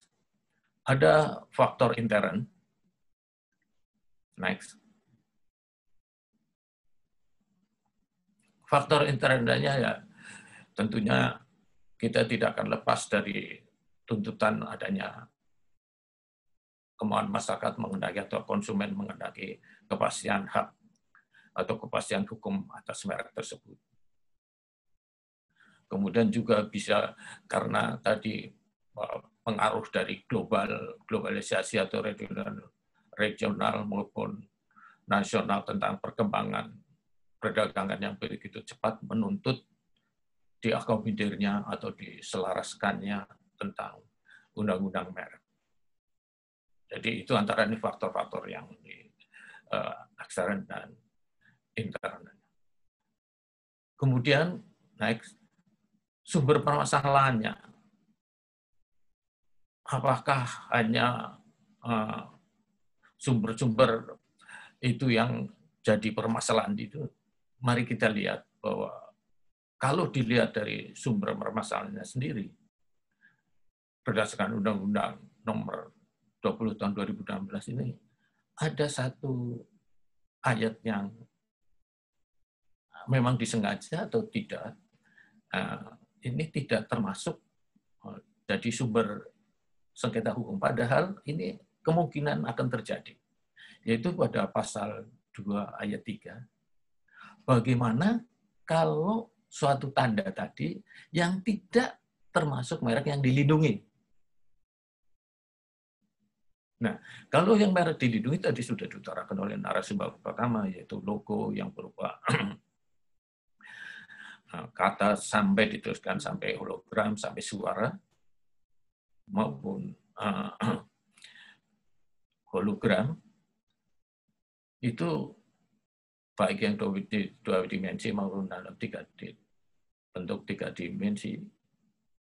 Ada faktor intern. Next. Faktor internalnya ya tentunya kita tidak akan lepas dari tuntutan adanya kemauan masyarakat mengendaki atau konsumen mengendaki kepastian hak atau kepastian hukum atas merek tersebut. Kemudian juga bisa karena tadi pengaruh dari globalisasi atau regional maupun nasional tentang perkembangan perdagangan yang begitu cepat menuntut diakomodirnya atau diselaraskannya tentang undang-undang merek. Jadi itu antara ini faktor-faktor yang di ekstern dan intern. Kemudian next, sumber permasalahannya. Apakah hanya sumber-sumber itu yang jadi permasalahan itu, mari kita lihat bahwa kalau dilihat dari sumber permasalahannya sendiri, berdasarkan Undang-Undang Nomor 20 Tahun 2016 ini, ada satu ayat yang memang disengaja atau tidak, ini tidak termasuk jadi sumber sengketa hukum. Padahal ini kemungkinan akan terjadi, yaitu pada pasal 2 ayat 3. Bagaimana kalau suatu tanda tadi yang tidak termasuk merek yang dilindungi. Nah, kalau yang merek dilindungi tadi sudah diutarakan oleh narasumber pertama, yaitu logo yang berupa kata sampai diteruskan sampai hologram, sampai suara, maupun hologram, itu baik yang dua dimensi maupun dalam bentuk 3 dimensi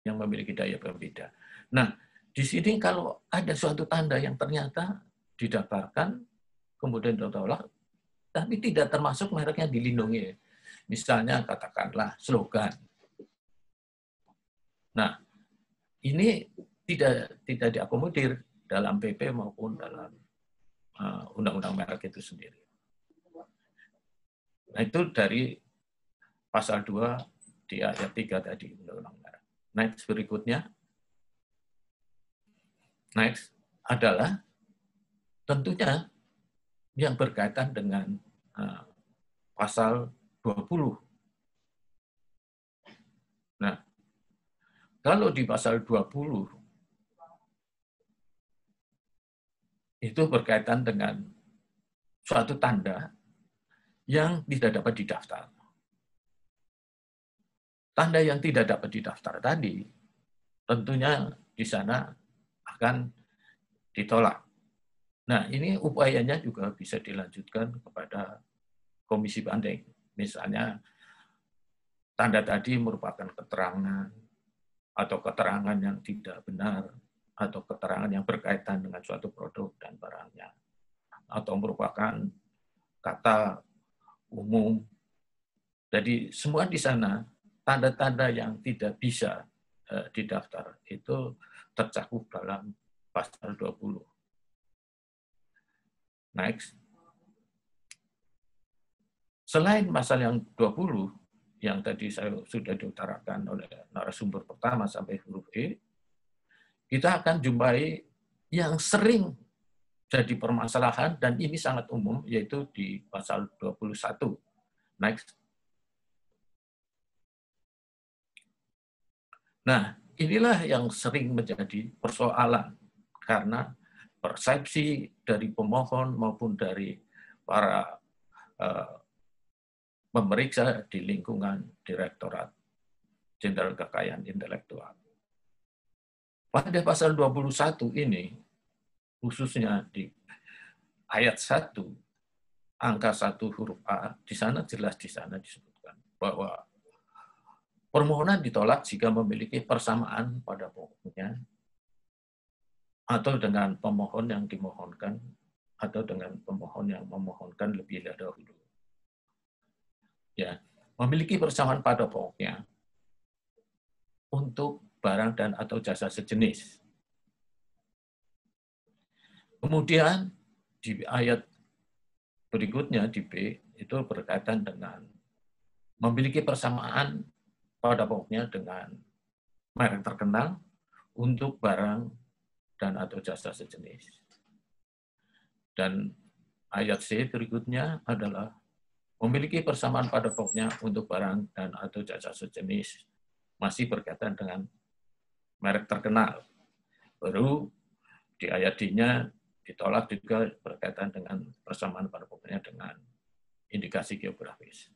yang memiliki daya berbeda. Nah, di sini kalau ada suatu tanda yang ternyata didaftarkan, kemudian ditolak, tapi tidak termasuk merek yang dilindungi. Misalnya katakanlah slogan. Nah, ini tidak diakomodir dalam PP maupun dalam undang-undang merek itu sendiri. Nah, itu dari pasal 2 di ayat 3 tadi undang-undang merek. Next berikutnya. Next adalah tentunya yang berkaitan dengan pasal 20. Nah, kalau di pasal 20 itu berkaitan dengan suatu tanda yang tidak dapat didaftar. Tanda yang tidak dapat didaftar tadi tentunya di sana akan ditolak. Nah, ini upayanya juga bisa dilanjutkan kepada komisi banding. Misalnya, tanda tadi merupakan keterangan atau keterangan yang tidak benar, atau keterangan yang berkaitan dengan suatu produk dan barangnya, atau merupakan kata umum. Jadi semua di sana, tanda-tanda yang tidak bisa didaftar itu tercakup dalam pasal 20. Next. Selain pasal yang 20, yang tadi saya sudah diutarakan oleh narasumber pertama sampai huruf E, kita akan jumpai yang sering jadi permasalahan, dan ini sangat umum, yaitu di pasal 21. Next. Nah, inilah yang sering menjadi persoalan, karena persepsi dari pemohon maupun dari para pemeriksa di lingkungan Direktorat Jenderal Kekayaan Intelektual. Pada pasal 21 ini, khususnya di ayat 1, angka 1 huruf A, di sana jelas disebutkan bahwa permohonan ditolak jika memiliki persamaan pada pokoknya, atau dengan pemohon yang dimohonkan, atau dengan pemohon yang memohonkan lebih dahulu. Ya, memiliki persamaan pada pokoknya untuk barang dan atau jasa sejenis. Kemudian di ayat berikutnya di B itu berkaitan dengan memiliki persamaan pada pokoknya dengan merek terkenal untuk barang dan atau jasa sejenis. Dan ayat C berikutnya adalah memiliki persamaan pada pokoknya untuk barang dan atau jasa sejenis, masih berkaitan dengan merek terkenal. Baru di ayat D-nya ditolak juga berkaitan dengan persamaan pada pokoknya dengan indikasi geografis.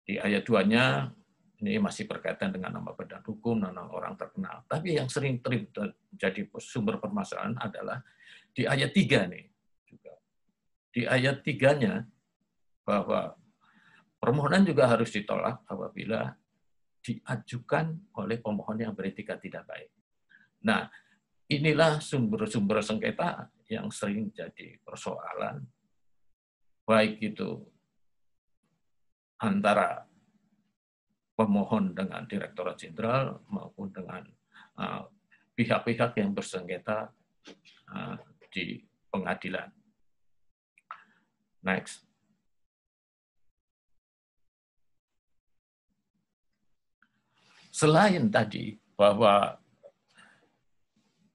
Di ayat 2-nya ini masih berkaitan dengan nama badan hukum, nama orang terkenal. Tapi yang sering terjadi sumber permasalahan adalah di ayat 3 nih juga. Di ayat 3-nya bahwa permohonan juga harus ditolak apabila diajukan oleh pemohon yang beretika tidak baik. Nah, inilah sumber-sumber sengketa yang sering jadi persoalan baik itu antara pemohon dengan Direktorat Jenderal maupun dengan pihak-pihak yang bersengketa di pengadilan. Next. Selain tadi bahwa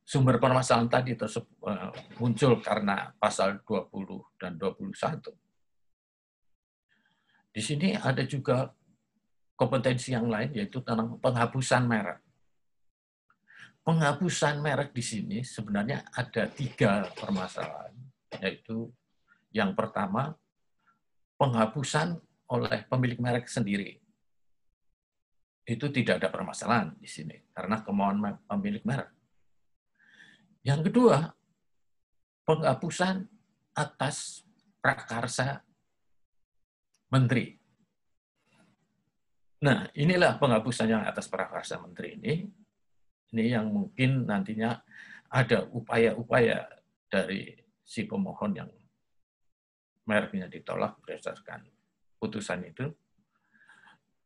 sumber permasalahan tadi muncul karena pasal 20 dan 21. Di sini ada juga kompetensi yang lain, yaitu tentang penghapusan merek. Penghapusan merek di sini sebenarnya ada 3 permasalahan, yaitu yang pertama, penghapusan oleh pemilik merek sendiri. Itu tidak ada permasalahan di sini, karena kemauan pemilik merek. Yang kedua, penghapusan atas prakarsa menteri. Nah, inilah penghapusan yang atas prakarsa menteri ini yang mungkin nantinya ada upaya-upaya dari si pemohon yang mereknya ditolak berdasarkan putusan itu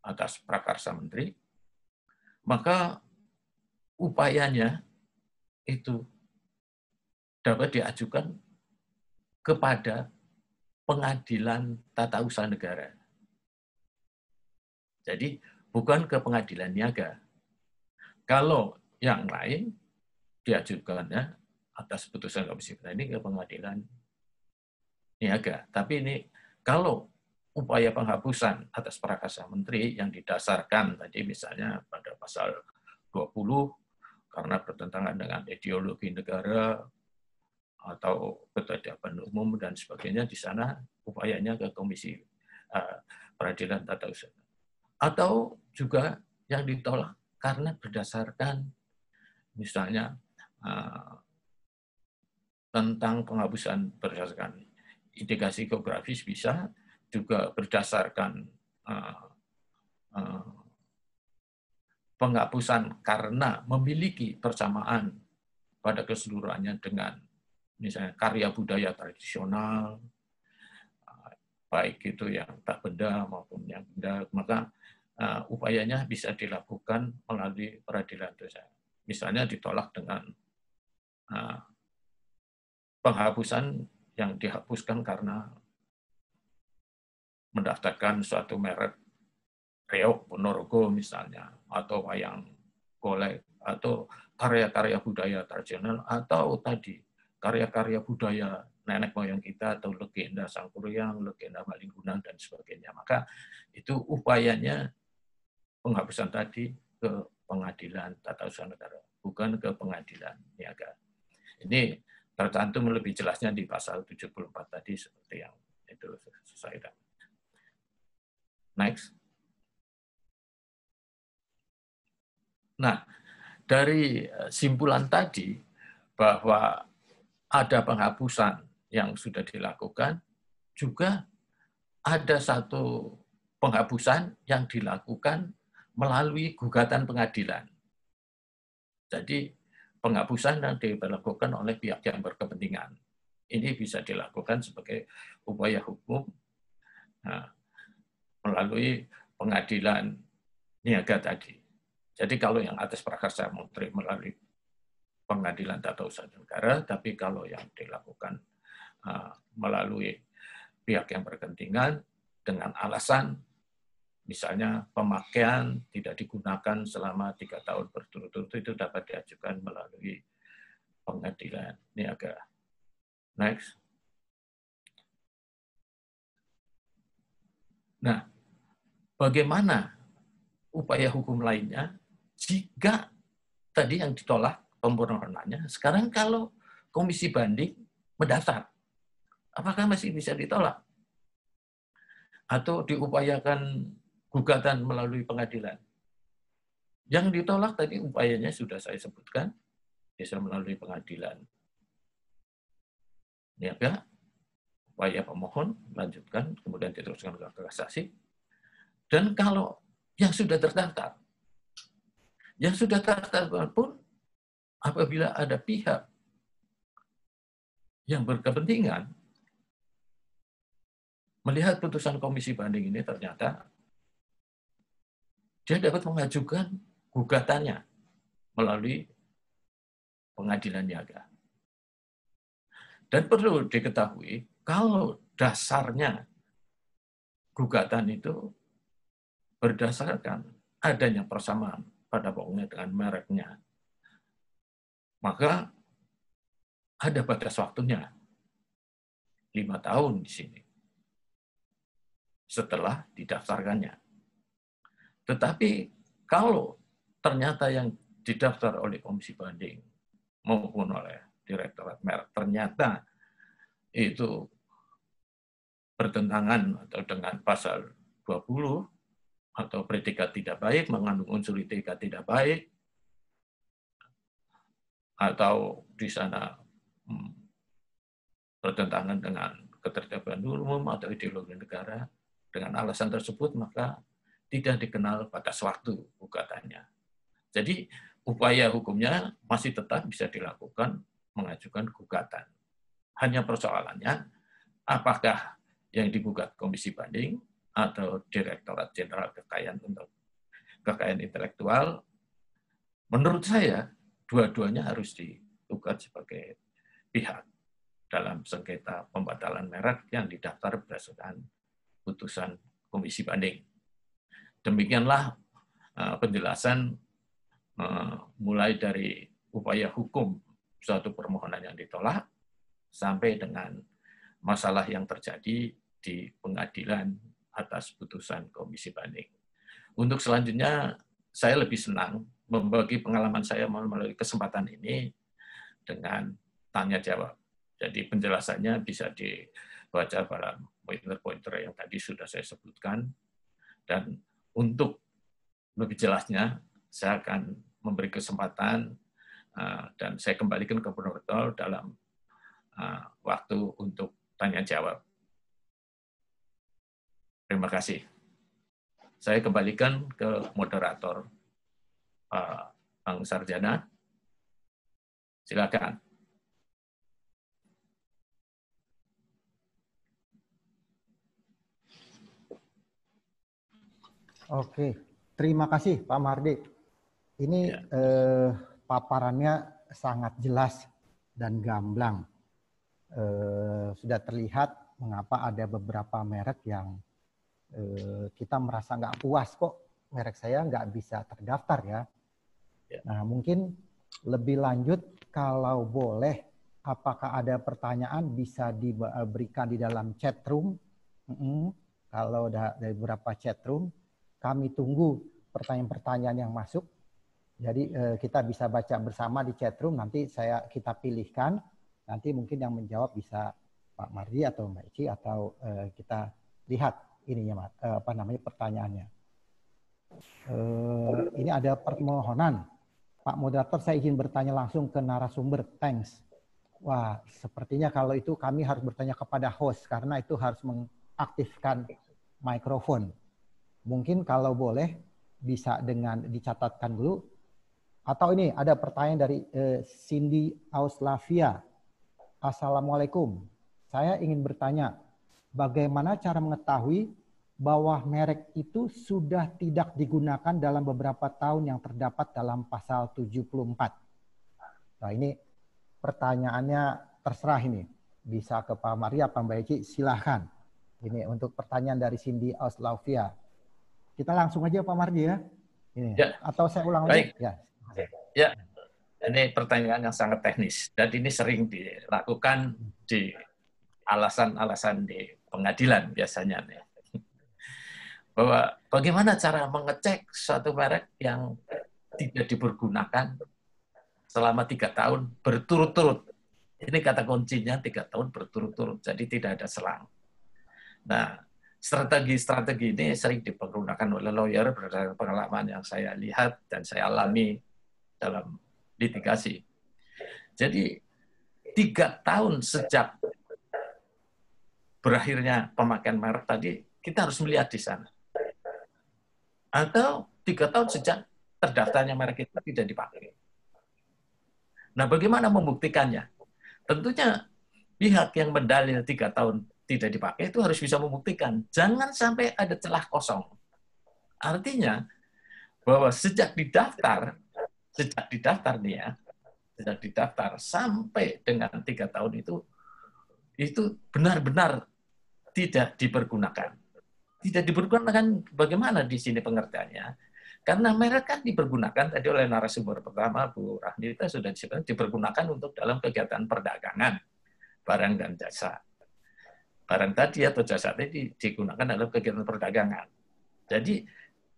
atas prakarsa menteri, maka upayanya itu dapat diajukan kepada Pengadilan Tata Usaha Negara. Jadi bukan ke Pengadilan Niaga. Kalau yang lain diajukannya atas putusan Komisi ini ke Pengadilan Niaga. Tapi ini kalau upaya penghapusan atas prakarsa menteri yang didasarkan tadi misalnya pada pasal 20 karena bertentangan dengan ideologi negara atau ketetapan umum dan sebagainya, di sana upayanya ke Komisi Peradilan Tata Usaha. Atau juga yang ditolak karena berdasarkan misalnya tentang penghapusan berdasarkan indikasi geografis, bisa juga berdasarkan penghapusan karena memiliki persamaan pada keseluruhannya dengan misalnya karya budaya tradisional, baik itu yang tak benda maupun yang benda, maka upayanya bisa dilakukan melalui peradilan dosa. Misalnya ditolak dengan penghapusan yang dihapuskan karena mendaftarkan suatu merek reok Ponorogo misalnya, atau wayang golek, atau karya-karya budaya tradisional, atau tadi karya-karya budaya nenek moyang kita, atau legenda Sangkuriang, legenda Malinggunang, dan sebagainya. Maka itu upayanya penghapusan tadi ke Pengadilan Tata Usaha Negara, bukan ke Pengadilan Niaga. Ini tercantum lebih jelasnya di pasal 74 tadi, seperti yang itu saya. Next. Nah, dari simpulan tadi bahwa ada penghapusan yang sudah dilakukan, juga ada satu penghapusan yang dilakukan melalui gugatan pengadilan. Jadi penghapusan yang dilakukan oleh pihak yang berkepentingan. Ini bisa dilakukan sebagai upaya hukum melalui pengadilan niaga tadi. Jadi kalau yang atas prakarsa menteri melalui Pengadilan Tata Usaha Negara, tapi kalau yang dilakukan melalui pihak yang berkepentingan dengan alasan misalnya pemakaian tidak digunakan selama 3 tahun berturut-turut, itu dapat diajukan melalui Pengadilan Niaga. Next. Nah, bagaimana upaya hukum lainnya jika tadi yang ditolak pemohonannya, sekarang kalau komisi banding mendaftar, apakah masih bisa ditolak? Atau diupayakan gugatan melalui pengadilan? Yang ditolak tadi upayanya sudah saya sebutkan, bisa melalui pengadilan niaga, upaya pemohon, lanjutkan, kemudian diteruskan ke kasasi. Dan kalau yang sudah terdaftar pun, apabila ada pihak yang berkepentingan melihat putusan komisi banding ini ternyata dia dapat mengajukan gugatannya melalui pengadilan niaga. Dan perlu diketahui, kalau dasarnya gugatan itu berdasarkan adanya persamaan pada pokoknya dengan mereknya, maka ada batas waktunya 5 tahun di sini setelah didaftarkannya. Tetapi kalau ternyata yang didaftar oleh komisi banding maupun oleh Direktorat Merek ternyata itu bertentangan atau dengan pasal 20 atau predikat tidak baik, mengandung unsur etikat tidak baik, atau di sana bertentangan dengan ketertiban umum atau ideologi negara, dengan alasan tersebut maka tidak dikenal batas waktu gugatannya. Jadi upaya hukumnya masih tetap bisa dilakukan mengajukan gugatan. Hanya persoalannya apakah yang digugat komisi banding atau Direktorat Jenderal Kekayaan untuk Kekayaan Intelektual. Menurut saya dua-duanya harus digugat sebagai pihak dalam sengketa pembatalan merek yang didaftar berdasarkan putusan komisi banding. Demikianlah penjelasan mulai dari upaya hukum suatu permohonan yang ditolak sampai dengan masalah yang terjadi di pengadilan atas putusan komisi banding. Untuk selanjutnya, saya lebih senang membagi pengalaman saya melalui kesempatan ini dengan tanya jawab. Jadi penjelasannya bisa dibaca pada pointer-pointer yang tadi sudah saya sebutkan. Dan untuk lebih jelasnya, saya akan memberi kesempatan dan saya kembalikan ke moderator dalam waktu untuk tanya jawab. Terima kasih. Saya kembalikan ke moderator, Bang Sarjana. Silakan. Oke, terima kasih Pak Mardi. Ini paparannya sangat jelas dan gamblang. Sudah terlihat mengapa ada beberapa merek yang kita merasa nggak puas kok merek saya nggak bisa terdaftar ya. Nah mungkin lebih lanjut kalau boleh, apakah ada pertanyaan bisa diberikan di dalam chat room? Kalau dari beberapa chat room, kami tunggu pertanyaan-pertanyaan yang masuk. Jadi kita bisa baca bersama di chat room, nanti kita pilihkan. Nanti mungkin yang menjawab bisa Pak Mardi atau Mbak Ici, atau kita lihat ininya pertanyaannya. Ini ada permohonan. Pak moderator, saya izin bertanya langsung ke narasumber. Thanks. Wah, sepertinya kalau itu kami harus bertanya kepada host karena itu harus mengaktifkan mikrofon. Mungkin kalau boleh bisa dengan dicatatkan dulu. Atau ini ada pertanyaan dari Cindy Auslavia. Assalamualaikum. Saya ingin bertanya, bagaimana cara mengetahui bahwa merek itu sudah tidak digunakan dalam beberapa tahun yang terdapat dalam pasal 74? Nah ini pertanyaannya terserah ini. Bisa ke Pak Maria, Pak Mbak Eci, silahkan. Ini untuk pertanyaan dari Cindy Auslavia. Kita langsung aja Pak Mardi ya. Ini. Ya. Atau saya ulang lagi? Ya, ini pertanyaan yang sangat teknis. Dan ini sering dilakukan di alasan-alasan di pengadilan biasanya. Bahwa bagaimana cara mengecek suatu merek yang tidak dipergunakan selama 3 tahun berturut-turut. Ini kata kuncinya 3 tahun berturut-turut, jadi tidak ada selang. Nah, strategi-strategi ini sering dipergunakan oleh lawyer berdasarkan pengalaman yang saya lihat dan saya alami dalam litigasi. Jadi 3 tahun sejak berakhirnya pemakaian merek tadi, kita harus melihat di sana. Atau 3 tahun sejak terdaftarnya merek itu tidak dipakai. Nah, bagaimana membuktikannya? Tentunya pihak yang mendalil 3 tahun tidak dipakai itu harus bisa membuktikan. Jangan sampai ada celah kosong. Artinya bahwa sejak didaftar nih ya, sejak didaftar sampai dengan 3 tahun itu benar-benar tidak dipergunakan. Tidak dipergunakan bagaimana di sini pengertiannya? Karena merek kan dipergunakan tadi oleh narasumber pertama Bu Rahmita sudah disebutkan dipergunakan untuk dalam kegiatan perdagangan barang dan jasa. Barang tadi atau jasa tadi digunakan dalam kegiatan perdagangan. Jadi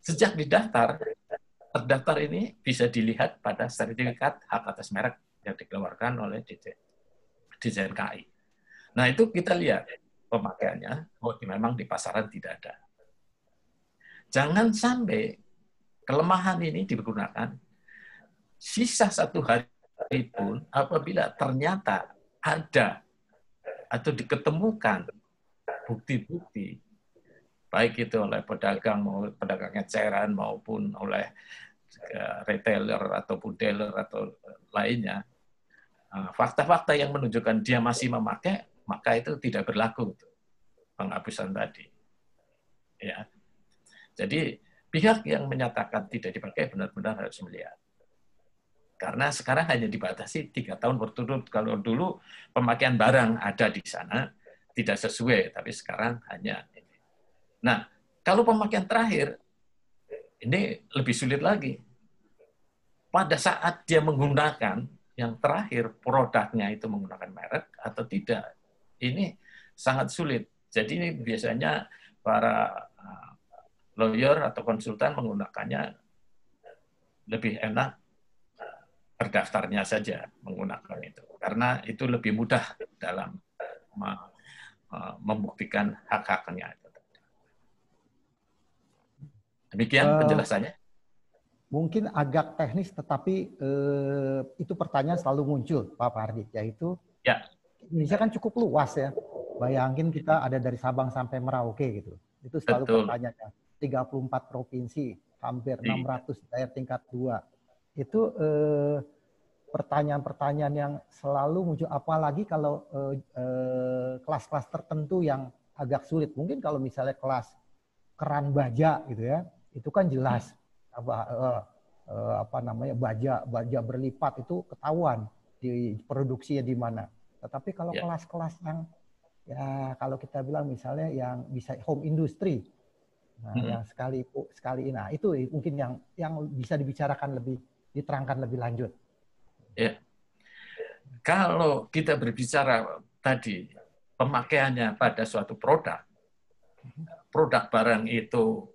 sejak terdaftar ini bisa dilihat pada sertifikat hak atas merek yang dikeluarkan oleh Dirjen KI. Nah itu kita lihat pemakaiannya, memang di pasaran tidak ada. Jangan sampai kelemahan ini digunakan sisa 1 hari pun apabila ternyata ada atau diketemukan bukti-bukti baik itu oleh pedagang eceran maupun oleh retailer ataupun dealer atau lainnya, fakta-fakta yang menunjukkan dia masih memakai, maka itu tidak berlaku penghapusan tadi. Ya. Jadi pihak yang menyatakan tidak dipakai benar-benar harus melihat. Karena sekarang hanya dibatasi 3 tahun berturut. Kalau dulu pemakaian barang ada di sana, tidak sesuai, tapi sekarang hanya ini. Nah, kalau pemakaian terakhir, ini lebih sulit lagi. Pada saat dia menggunakan yang terakhir, produknya itu menggunakan merek atau tidak, ini sangat sulit. Jadi ini biasanya para lawyer atau konsultan menggunakannya lebih enak terdaftarnya saja menggunakan itu. Karena itu lebih mudah dalam membuktikan hak-haknya. Demikian penjelasannya. Mungkin agak teknis, tetapi itu pertanyaan selalu muncul, Pak Pardi, yaitu ya. Indonesia kan cukup luas ya. Bayangin kita ada dari Sabang sampai Merauke gitu. Itu selalu Betul. pertanyaannya. 34 provinsi, hampir 600 daerah tingkat 2. Itu pertanyaan-pertanyaan yang selalu muncul, apalagi kalau kelas-kelas tertentu yang agak sulit. Mungkin kalau misalnya kelas keran baja gitu ya, itu kan jelas apa namanya baja berlipat itu ketahuan di produksinya di mana. Tetapi kalau kelas-kelas yang ya kalau kita bilang misalnya yang bisa home industry, nah yang sekali nah itu mungkin yang bisa dibicarakan lebih, diterangkan lebih lanjut. Ya. Kalau kita berbicara tadi pemakaiannya pada suatu produk barang itu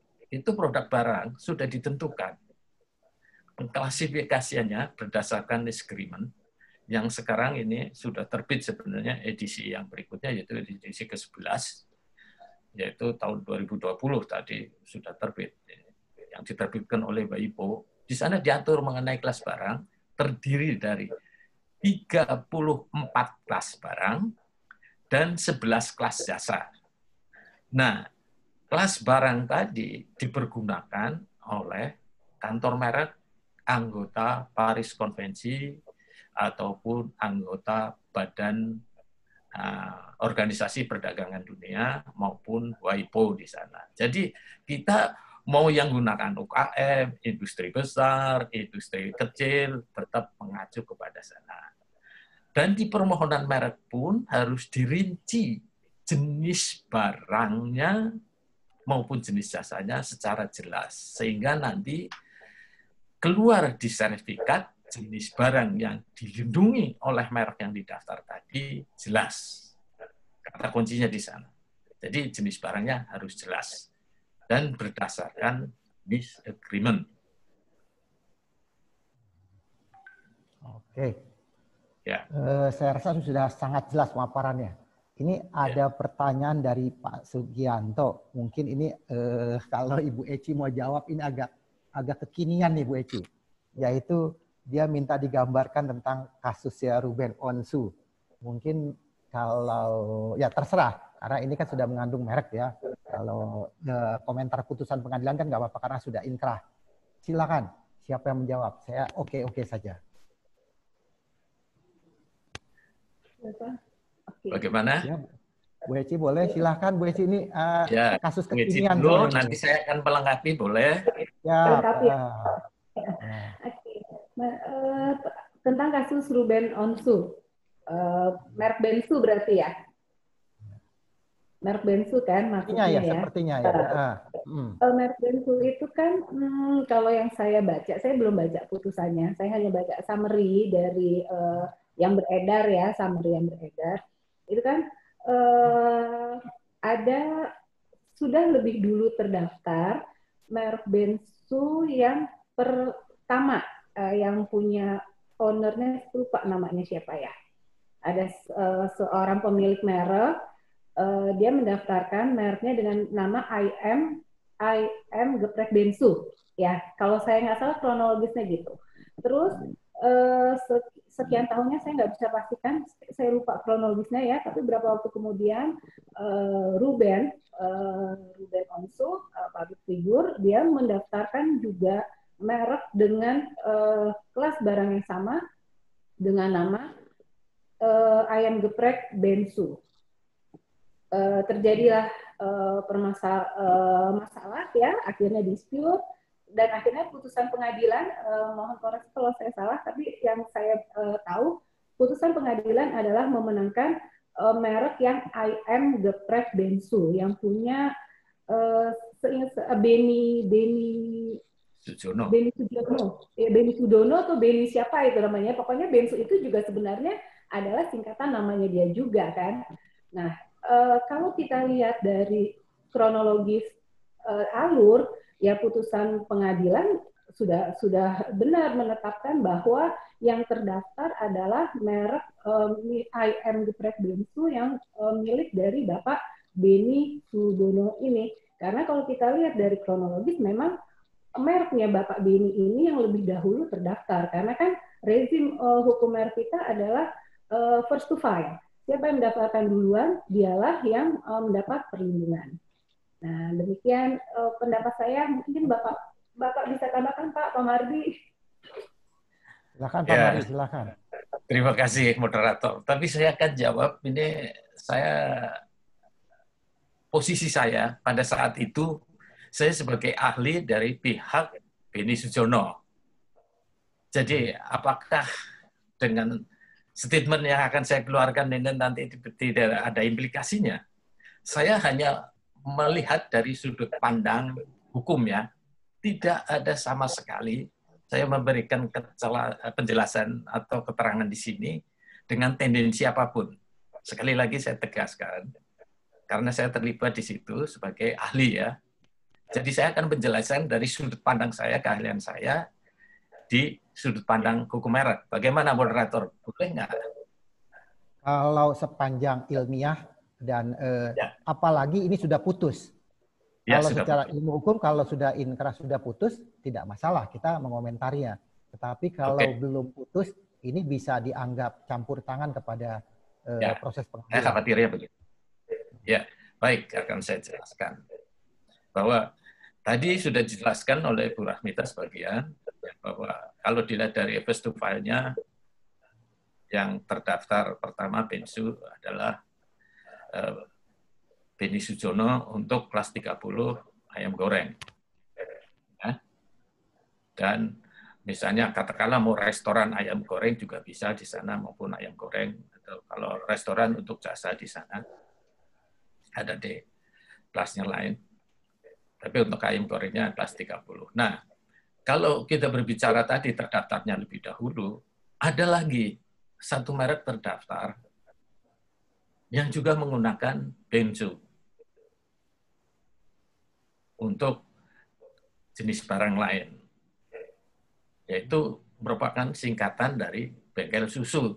produk barang sudah ditentukan. Klasifikasiannya berdasarkan list agreement yang sekarang ini sudah terbit sebenarnya edisi yang berikutnya yaitu edisi ke-11 yaitu tahun 2020 tadi sudah terbit yang diterbitkan oleh WIPO. Di sana diatur mengenai kelas barang terdiri dari 34 kelas barang dan 11 kelas jasa. Nah, kelas barang tadi dipergunakan oleh kantor merek, anggota Paris Konvensi, ataupun anggota Badan Organisasi Perdagangan Dunia maupun WIPO di sana. Jadi kita mau yang gunakan UKM, industri besar, industri kecil, tetap mengacu kepada sana. Dan di permohonan merek pun harus dirinci jenis barangnya maupun jenis jasanya secara jelas. Sehingga nanti keluar di sertifikat jenis barang yang dilindungi oleh merek yang didaftar tadi jelas. Kata kuncinya di sana. Jadi jenis barangnya harus jelas dan berdasarkan lease agreement. Oke. Ya. Saya rasa sudah sangat jelas pemaparannya. Ini ada pertanyaan dari Pak Sugianto. Mungkin ini kalau Ibu Eci mau jawab ini agak kekinian nih Bu Eci. Yaitu dia minta digambarkan tentang kasusnya Ruben Onsu. Mungkin kalau ya terserah karena ini kan sudah mengandung merek ya. Kalau komentar putusan pengadilan kan nggak apa-apa karena sudah inkrah. Silakan siapa yang menjawab. Saya oke saja. Bagaimana? Ya, Bu Eci boleh, silahkan Bu Eci ini Ya, kasus Bu Eci kekinian dulu, soalnya. nanti saya akan melengkapi, boleh? Ya. Lengkapi. Oke. Tentang kasus Ruben Onsu, merek Bensu berarti ya? Merek Bensu kan maksudnya ya? Sepertinya ya. Merek Bensu itu kan, kalau yang saya baca, saya belum baca putusannya, saya hanya baca summary dari yang beredar ya, summary yang beredar. Itu kan ada sudah lebih dulu terdaftar merek Bensu yang pertama, yang punya ownernya, lupa namanya siapa ya. Ada seorang pemilik merek, dia mendaftarkan mereknya dengan nama IM Geprek Bensu. Ya, kalau saya nggak salah kronologisnya gitu. Terus sekian tahunnya saya nggak bisa pastikan, saya lupa kronologisnya ya. Tapi beberapa waktu kemudian Ruben Onsu, public figure, dia mendaftarkan juga merek dengan kelas barang yang sama dengan nama ayam geprek Bensu. Terjadilah masalah ya, akhirnya dispute, dan akhirnya putusan pengadilan, mohon koreksi kalau saya salah, tapi yang saya tahu putusan pengadilan adalah memenangkan merek yang IM Geprek Bensu yang punya Beni Sudono atau Beni siapa itu namanya, pokoknya Bensu itu juga sebenarnya adalah singkatan namanya dia juga kan. Nah, kalau kita lihat dari kronologis alur, ya putusan pengadilan sudah benar menetapkan bahwa yang terdaftar adalah merek IM Geprek Bensu yang milik dari Bapak Beni Sudono ini. Karena kalau kita lihat dari kronologis, memang mereknya Bapak Beni ini yang lebih dahulu terdaftar. Karena kan rezim hukum merek kita adalah first to file. Siapa yang mendaftarkan duluan, dialah yang mendapat perlindungan. Nah, demikian pendapat saya. Mungkin Bapak bisa tambahkan, Pak Mardi. Silakan Pak Mardi, silakan. Terima kasih moderator. Tapi saya akan jawab, ini posisi saya pada saat itu, saya sebagai ahli dari pihak Beni Sujono. Jadi apakah dengan statement yang akan saya keluarkan ini nanti tidak ada implikasinya? Saya hanya melihat dari sudut pandang hukum ya, tidak ada sama sekali saya memberikan penjelasan atau keterangan di sini dengan tendensi apapun. Sekali lagi saya tegaskan, karena saya terlibat di situ sebagai ahli ya. Jadi saya akan penjelasan dari sudut pandang saya, keahlian saya, di sudut pandang hukum merek. Bagaimana moderator? Boleh nggak? Kalau sepanjang ilmiah dan apalagi ini sudah putus. Ya, kalau sudah secara putus. ilmu hukum, kalau sudah inkrah sudah putus, tidak masalah kita mengomentarinya. Tetapi kalau belum putus, ini bisa dianggap campur tangan kepada proses pengadilan. Saya khawatirnya begitu. Ya, baik, akan saya jelaskan. Bahwa tadi sudah dijelaskan oleh Bu Rahmita sebagian, bahwa kalau dilihat dari first to file-nya, yang terdaftar pertama Bensu adalah Beni Sujono untuk kelas 30 ayam goreng. Ya. Dan misalnya katakanlah mau restoran ayam goreng juga bisa di sana maupun ayam goreng. Atau kalau restoran untuk jasa di sana ada di kelasnya lain. Tapi untuk ayam gorengnya kelas 30. Nah, kalau kita berbicara tadi terdaftarnya lebih dahulu, ada lagi satu merek terdaftar yang juga menggunakan Bensu untuk jenis barang lain, yaitu merupakan singkatan dari bengkel susu.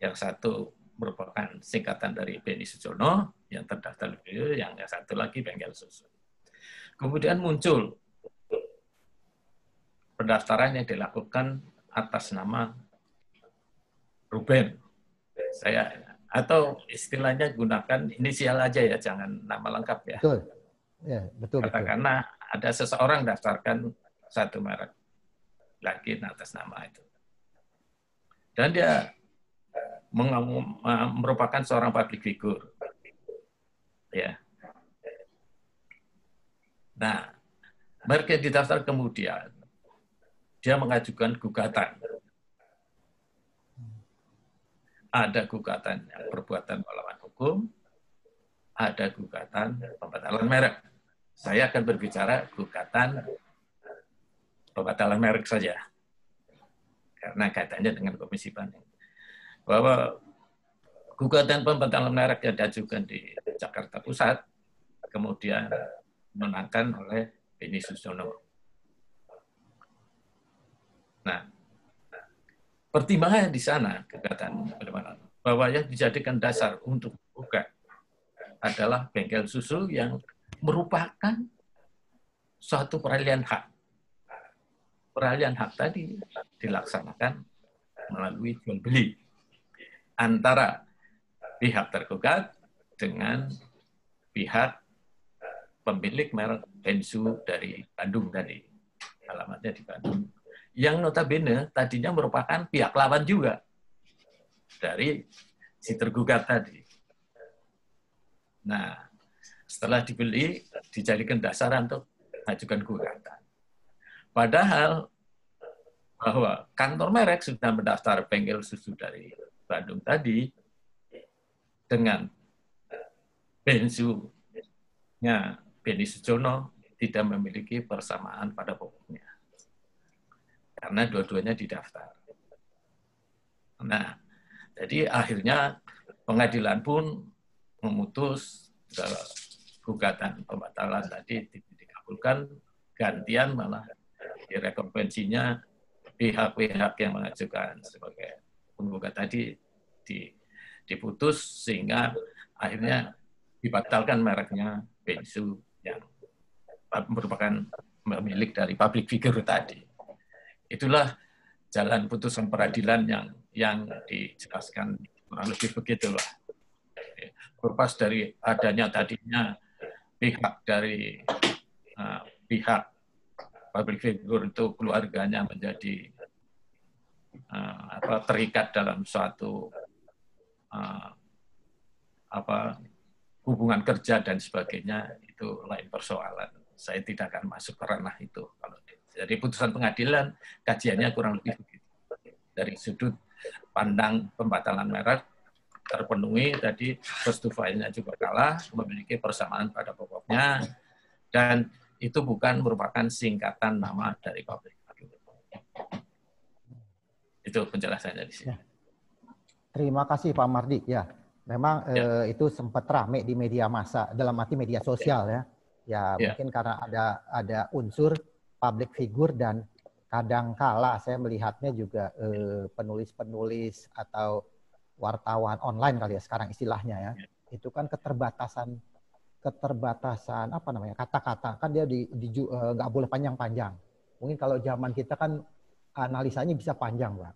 Yang satu merupakan singkatan dari Beni Sujono, yang terdaftar lebih dulu, yang satu lagi bengkel susu. Kemudian muncul pendaftaran yang dilakukan atas nama Ruben. Atau istilahnya gunakan inisial aja ya, jangan nama lengkap ya. Betul. Ya, betul. Karena ada seseorang daftarkan satu merek lagi atas nama itu. Dan dia merupakan seorang public figure. Ya. Nah, merek yang didaftar kemudian dia mengajukan gugatan. Ada gugatan perbuatan melawan hukum, ada gugatan pembatalan merek. Saya akan berbicara gugatan pembatalan merek saja, karena kaitannya dengan Komisi Banding. Bahwa gugatan pembatalan merek yang diajukan di Jakarta Pusat, kemudian dimenangkan oleh Beni Susono. Nah, pertimbangannya di sana, gugatan bahwa yang dijadikan dasar untuk gugat adalah bengkel susu yang merupakan suatu peralihan hak. Peralihan hak tadi dilaksanakan melalui jual beli antara pihak tergugat dengan pihak pemilik merek Bensu dari Bandung tadi. Alamatnya di Bandung. Yang notabene tadinya merupakan pihak lawan juga dari si tergugat tadi. Nah, setelah dibeli, dijadikan dasar untuk mengajukan gugatan. Padahal bahwa kantor merek sudah mendaftar bengkel susu dari Bandung tadi dengan Bensu-nya Beni Sujono tidak memiliki persamaan pada pokoknya. Karena dua-duanya didaftar. Nah, jadi akhirnya pengadilan pun memutus gugatan pembatalan tadi dikabulkan, gantian malah direkompensinya pihak-pihak yang mengajukan sebagai penggugat tadi diputus sehingga akhirnya dibatalkan mereknya Bensu yang merupakan pemilik dari public figure tadi. Itulah jalan putusan peradilan yang dijelaskan kurang lebih begitulah. Berpas dari adanya tadinya pihak dari pihak public figure itu keluarganya menjadi terikat dalam suatu hubungan kerja dan sebagainya, itu lain persoalan. Saya tidak akan masuk ke ranah itu. Jadi putusan pengadilan kajiannya kurang lebih begitu. Dari sudut pandang pembatalan merek terpenuhi tadi, first to file-nya juga kalah, memiliki persamaan pada pokoknya, dan itu bukan merupakan singkatan nama dari public figure. Itu penjelasannya di sini. Terima kasih Pak Mardi. Ya, memang itu sempat rame di media massa, dalam arti media sosial ya. Ya, mungkin karena ada unsur public figure dan kadangkala saya melihatnya juga penulis-penulis atau wartawan online kali ya sekarang istilahnya ya. Itu kan keterbatasan apa namanya, kata-kata kan dia nggak boleh panjang-panjang. Mungkin kalau zaman kita kan analisanya bisa panjang, Pak.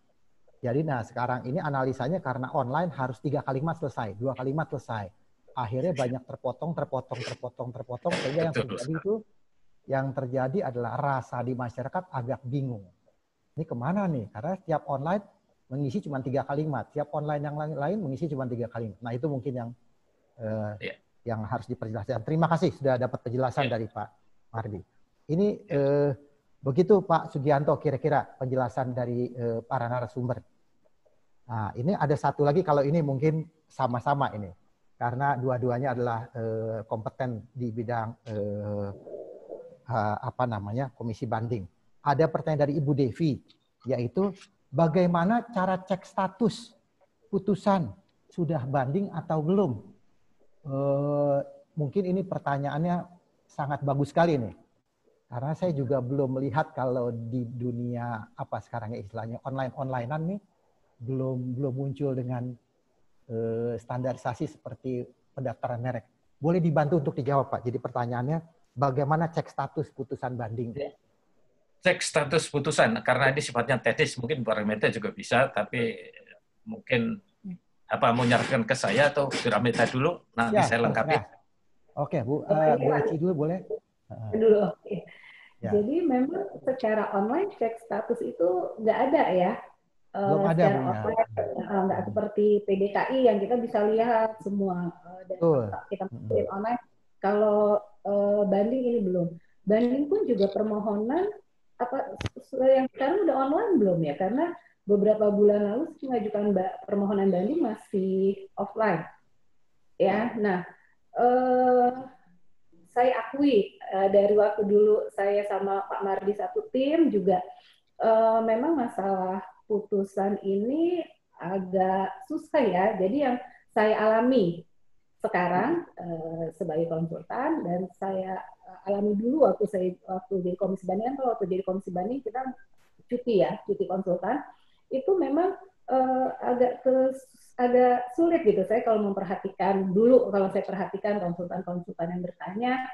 Jadi nah sekarang ini analisanya karena online harus 3 kalimat selesai, 2 kalimat selesai. Akhirnya banyak terpotong sehingga yang terjadi adalah rasa di masyarakat agak bingung. Ini kemana nih? Karena setiap online mengisi cuma 3 kalimat, setiap online yang lain mengisi cuma 3 kalimat. Nah itu mungkin yang harus diperjelaskan. Terima kasih sudah dapat penjelasan dari Pak Mardi. Ini begitu Pak Sugianto kira-kira penjelasan dari para narasumber. Nah ini ada satu lagi, kalau ini mungkin sama-sama ini. Karena dua-duanya adalah kompeten di bidang komisi banding. Ada pertanyaan dari Ibu Devi, yaitu bagaimana cara cek status putusan sudah banding atau belum? Mungkin ini pertanyaannya sangat bagus sekali nih. Karena saya juga belum melihat kalau di dunia sekarang ya istilahnya online-onlinean nih belum muncul dengan standarisasi seperti pendaftaran merek. Boleh dibantu untuk dijawab Pak. Jadi pertanyaannya bagaimana cek status putusan banding? Cek status putusan karena ini sifatnya teknis, mungkin Bu Ramita juga bisa, tapi mungkin mau nyarkan ke saya atau Bu Ramita dulu, nanti saya lengkapi. Oke, Bu Eci dulu boleh? Dulu, oke. Ya. Jadi memang secara online cek status itu nggak ada ya. Belum ada, secara Bu, ya. offline, nggak seperti PDKI yang kita bisa lihat semua dan Betul. kita masukin online. Kalau banding ini belum. Banding pun juga permohonan yang sekarang udah online belum ya? Karena beberapa bulan lalu mengajukan permohonan banding masih offline. Ya, nah saya akui dari waktu dulu saya sama Pak Mardi satu tim juga memang masalah putusan ini agak susah ya. Jadi yang saya alami sekarang sebagai konsultan dan saya alami dulu waktu jadi komisi banding, kan kalau waktu jadi komisi banding kita cuti konsultan, itu memang agak sulit gitu. Saya kalau memperhatikan dulu, kalau saya perhatikan konsultan-konsultan yang bertanya,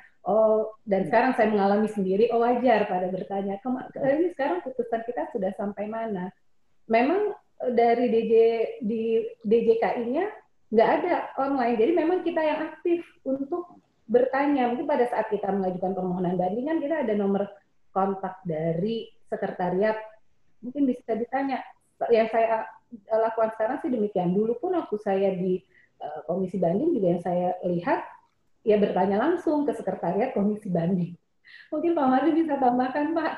dan sekarang saya mengalami sendiri, wajar pada bertanya, ini sekarang putusan kita sudah sampai mana? Memang dari DJKI-nya nggak ada online, jadi memang kita yang aktif untuk bertanya. Mungkin pada saat kita mengajukan permohonan banding kan kita ada nomor kontak dari sekretariat, mungkin bisa ditanya. Yang saya lakukan sekarang sih demikian. Dulu pun waktu saya di komisi banding juga yang saya lihat, ya bertanya langsung ke sekretariat komisi banding. Mungkin Pak Mardi bisa tambahkan, Pak.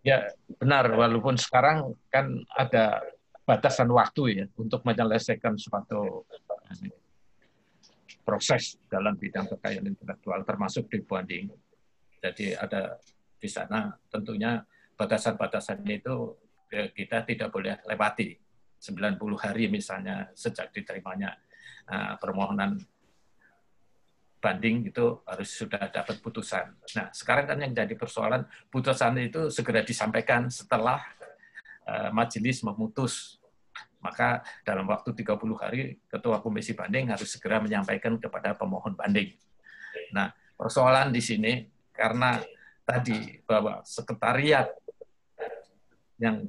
Ya, benar. Walaupun sekarang kan ada batasan waktu ya untuk menyelesaikan suatu proses dalam bidang kekayaan intelektual, termasuk di banding. Jadi ada di sana tentunya batasan-batasannya itu kita tidak boleh lewati. 90 hari misalnya sejak diterimanya permohonan banding itu harus sudah dapat putusan. Nah, sekarang kan yang jadi persoalan, putusan itu segera disampaikan setelah majelis memutus. Maka dalam waktu 30 hari, Ketua Komisi Banding harus segera menyampaikan kepada pemohon banding. Nah, persoalan di sini karena tadi bahwa sekretariat yang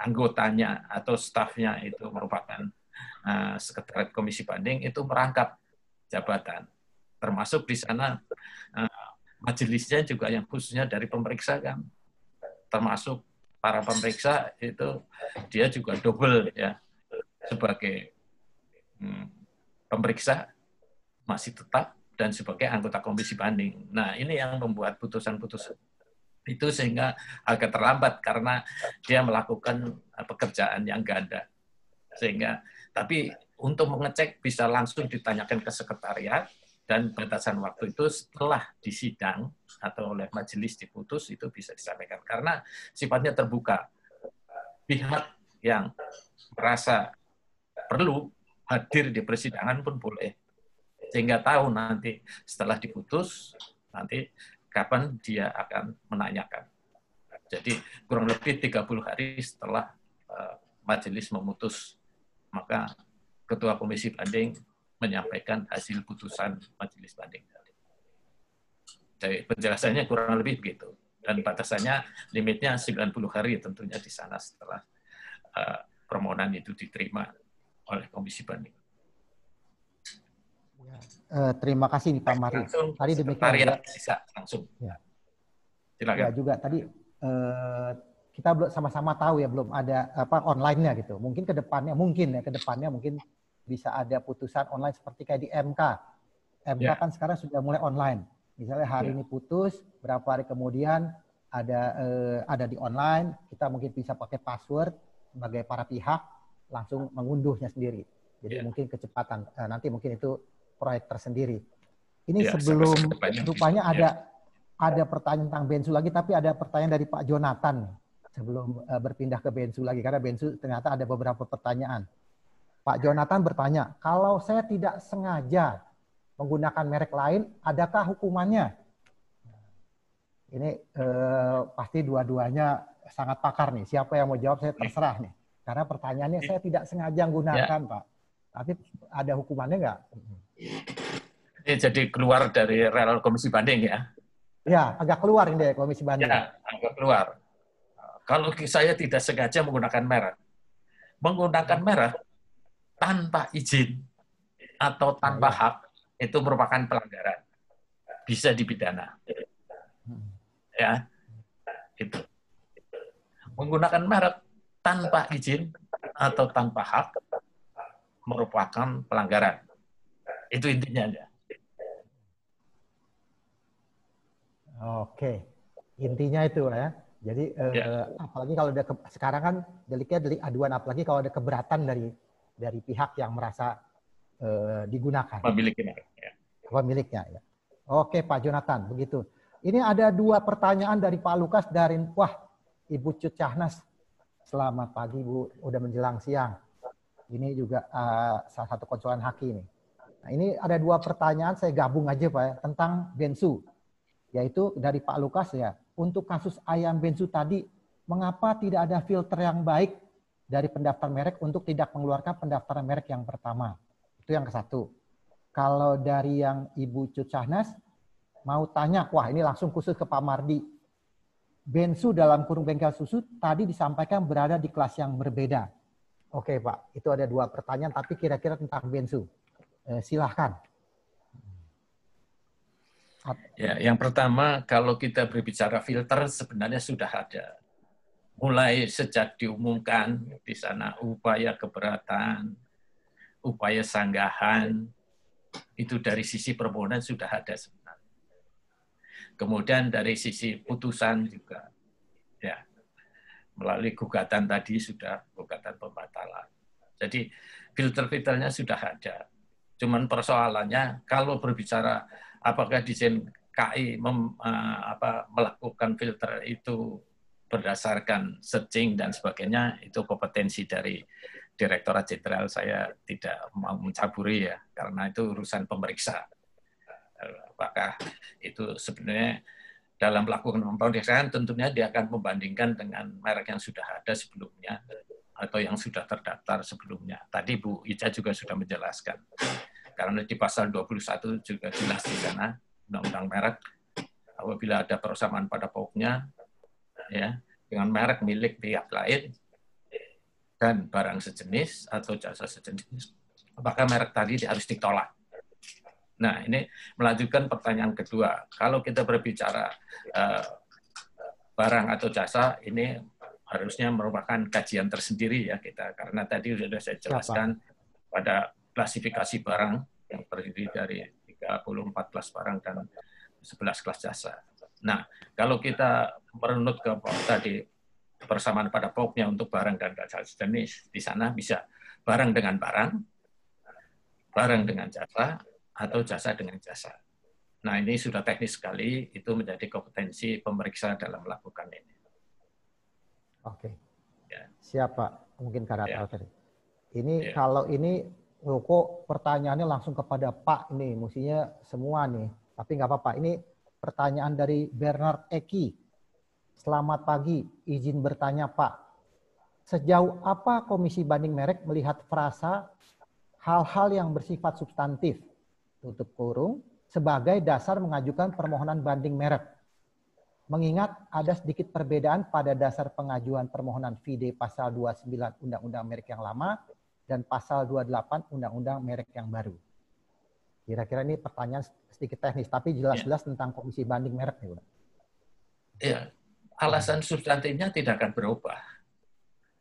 anggotanya atau stafnya itu merupakan sekretariat Komisi Banding itu merangkap jabatan. Termasuk di sana majelisnya juga yang khususnya dari pemeriksa kan, termasuk para pemeriksa itu dia juga double ya sebagai pemeriksa masih tetap dan sebagai anggota komisi banding. Nah ini yang membuat putusan-putusan itu sehingga agak terlambat karena dia melakukan pekerjaan yang ganda. Sehingga tapi untuk mengecek bisa langsung ditanyakan ke sekretariat. Dan batasan waktu itu setelah disidang atau oleh majelis diputus itu bisa disampaikan. Karena sifatnya terbuka. Pihak yang merasa perlu hadir di persidangan pun boleh. Sehingga tahu nanti setelah diputus, nanti kapan dia akan menanyakan. Jadi kurang lebih 30 hari setelah majelis memutus, maka Ketua Komisi Banding menyampaikan hasil putusan majelis banding. Jadi penjelasannya kurang lebih begitu. Dan batasannya limitnya 90 hari tentunya di sana setelah permohonan itu diterima oleh komisi banding. Terima kasih nih Pak Mari. Tadi demikian ya. Bisa langsung. Ya. Silakan. Ya juga tadi kita belum sama-sama tahu ya belum ada online-nya gitu. Mungkin ke depannya mungkin bisa ada putusan online seperti kayak di MK. MK kan sekarang sudah mulai online. Misalnya hari ini putus, berapa hari kemudian ada di online, kita mungkin bisa pakai password sebagai para pihak langsung mengunduhnya sendiri. Jadi mungkin kecepatan nanti mungkin itu proyek tersendiri. Ini sebelum rupanya ada pertanyaan tentang Bensu lagi, tapi ada pertanyaan dari Pak Jonathan sebelum berpindah ke Bensu lagi karena Bensu ternyata ada beberapa pertanyaan. Pak Jonathan bertanya, kalau saya tidak sengaja menggunakan merek lain, adakah hukumannya? Ini pasti dua-duanya sangat pakar nih. Siapa yang mau jawab saya terserah nih. Karena pertanyaannya saya tidak sengaja menggunakan, Pak. Tapi ada hukumannya nggak? Ini jadi keluar dari rel komisi banding ya? Ya, agak keluar ini dari komisi banding. Ya, agak keluar. Kalau saya tidak sengaja menggunakan merek. Menggunakan merek tanpa izin atau tanpa hak itu merupakan pelanggaran, bisa dipidana. Ya, itu. Menggunakan merek tanpa izin atau tanpa hak merupakan pelanggaran. Itu intinya ya. Oke, intinya itu ya. Jadi apalagi kalau ada sekarang kan delik aduan, apalagi kalau ada keberatan dari pihak yang merasa digunakan. Pemiliknya. Ya. Pemiliknya ya. Oke Pak Jonathan, begitu. Ini ada 2 pertanyaan dari Pak Lukas dari Ibu Cut Syahnas. Selamat pagi Bu, udah menjelang siang. Ini juga salah satu konsulen Haki ini. Nah, ini ada 2 pertanyaan, saya gabung aja Pak ya, tentang bensu. Yaitu dari Pak Lukas ya, untuk kasus ayam bensu tadi, mengapa tidak ada filter yang baik dari pendaftar merek untuk tidak mengeluarkan pendaftaran merek yang pertama? Itu yang ke-1. Kalau dari yang Ibu Cut Syahnas, mau tanya, ini langsung khusus ke Pak Mardi. Bensu dalam kurung bengkel susu tadi disampaikan berada di kelas yang berbeda. Oke Pak, itu ada 2 pertanyaan, tapi kira-kira tentang bensu. Silahkan. Ya, yang pertama, kalau kita berbicara filter sebenarnya sudah ada. Mulai sejak diumumkan di sana upaya keberatan, upaya sanggahan, itu dari sisi permohonan sudah ada sebenarnya. Kemudian dari sisi putusan juga, ya, melalui gugatan tadi sudah gugatan pembatalan. Jadi filter-filternya sudah ada. Cuman persoalannya kalau berbicara apakah desain KI melakukan filter itu berdasarkan searching dan sebagainya, itu kompetensi dari Direktorat Jenderal, saya tidak mau mencaburi ya, karena itu urusan pemeriksa. Apakah itu sebenarnya dalam melakukan pemeriksaan tentunya dia akan membandingkan dengan merek yang sudah ada sebelumnya atau yang sudah terdaftar sebelumnya. Tadi Bu Ica juga sudah menjelaskan. Karena di pasal 21 juga jelas di sana, Undang-Undang Merek, apabila ada persamaan pada pokoknya, ya, dengan merek milik pihak lain, dan barang sejenis atau jasa sejenis, maka merek tadi harus ditolak. Nah, ini melanjutkan pertanyaan kedua. Kalau kita berbicara barang atau jasa, ini harusnya merupakan kajian tersendiri ya kita, karena tadi sudah saya jelaskan pada klasifikasi barang yang terdiri dari 34 kelas barang dan 11 kelas jasa. Nah, kalau kita merunut ke tadi persamaan pada pokoknya untuk barang dan jasa sejenis, di sana bisa barang dengan barang, barang dengan jasa, atau jasa dengan jasa. Nah, ini sudah teknis sekali, itu menjadi kompetensi pemeriksa dalam melakukan ini. Oke. Ya. Siapa? Mungkin Kak Ya. tadi. Ini Ya. kalau ini kok pertanyaannya langsung kepada Pak nih, mestinya semua nih. Tapi nggak apa-apa. Ini pertanyaan dari Bernard Eki. Selamat pagi, izin bertanya Pak. Sejauh apa Komisi Banding Merek melihat frasa hal-hal yang bersifat substantif, tutup kurung, sebagai dasar mengajukan permohonan banding merek? Mengingat ada sedikit perbedaan pada dasar pengajuan permohonan FIDE pasal 29 Undang-Undang Merek yang lama dan pasal 28 Undang-Undang Merek yang baru. Kira-kira ini pertanyaan sedikit teknis, tapi jelas-jelas tentang Komisi Banding Merek nih, Pak. Ya, alasan substantifnya tidak akan berubah.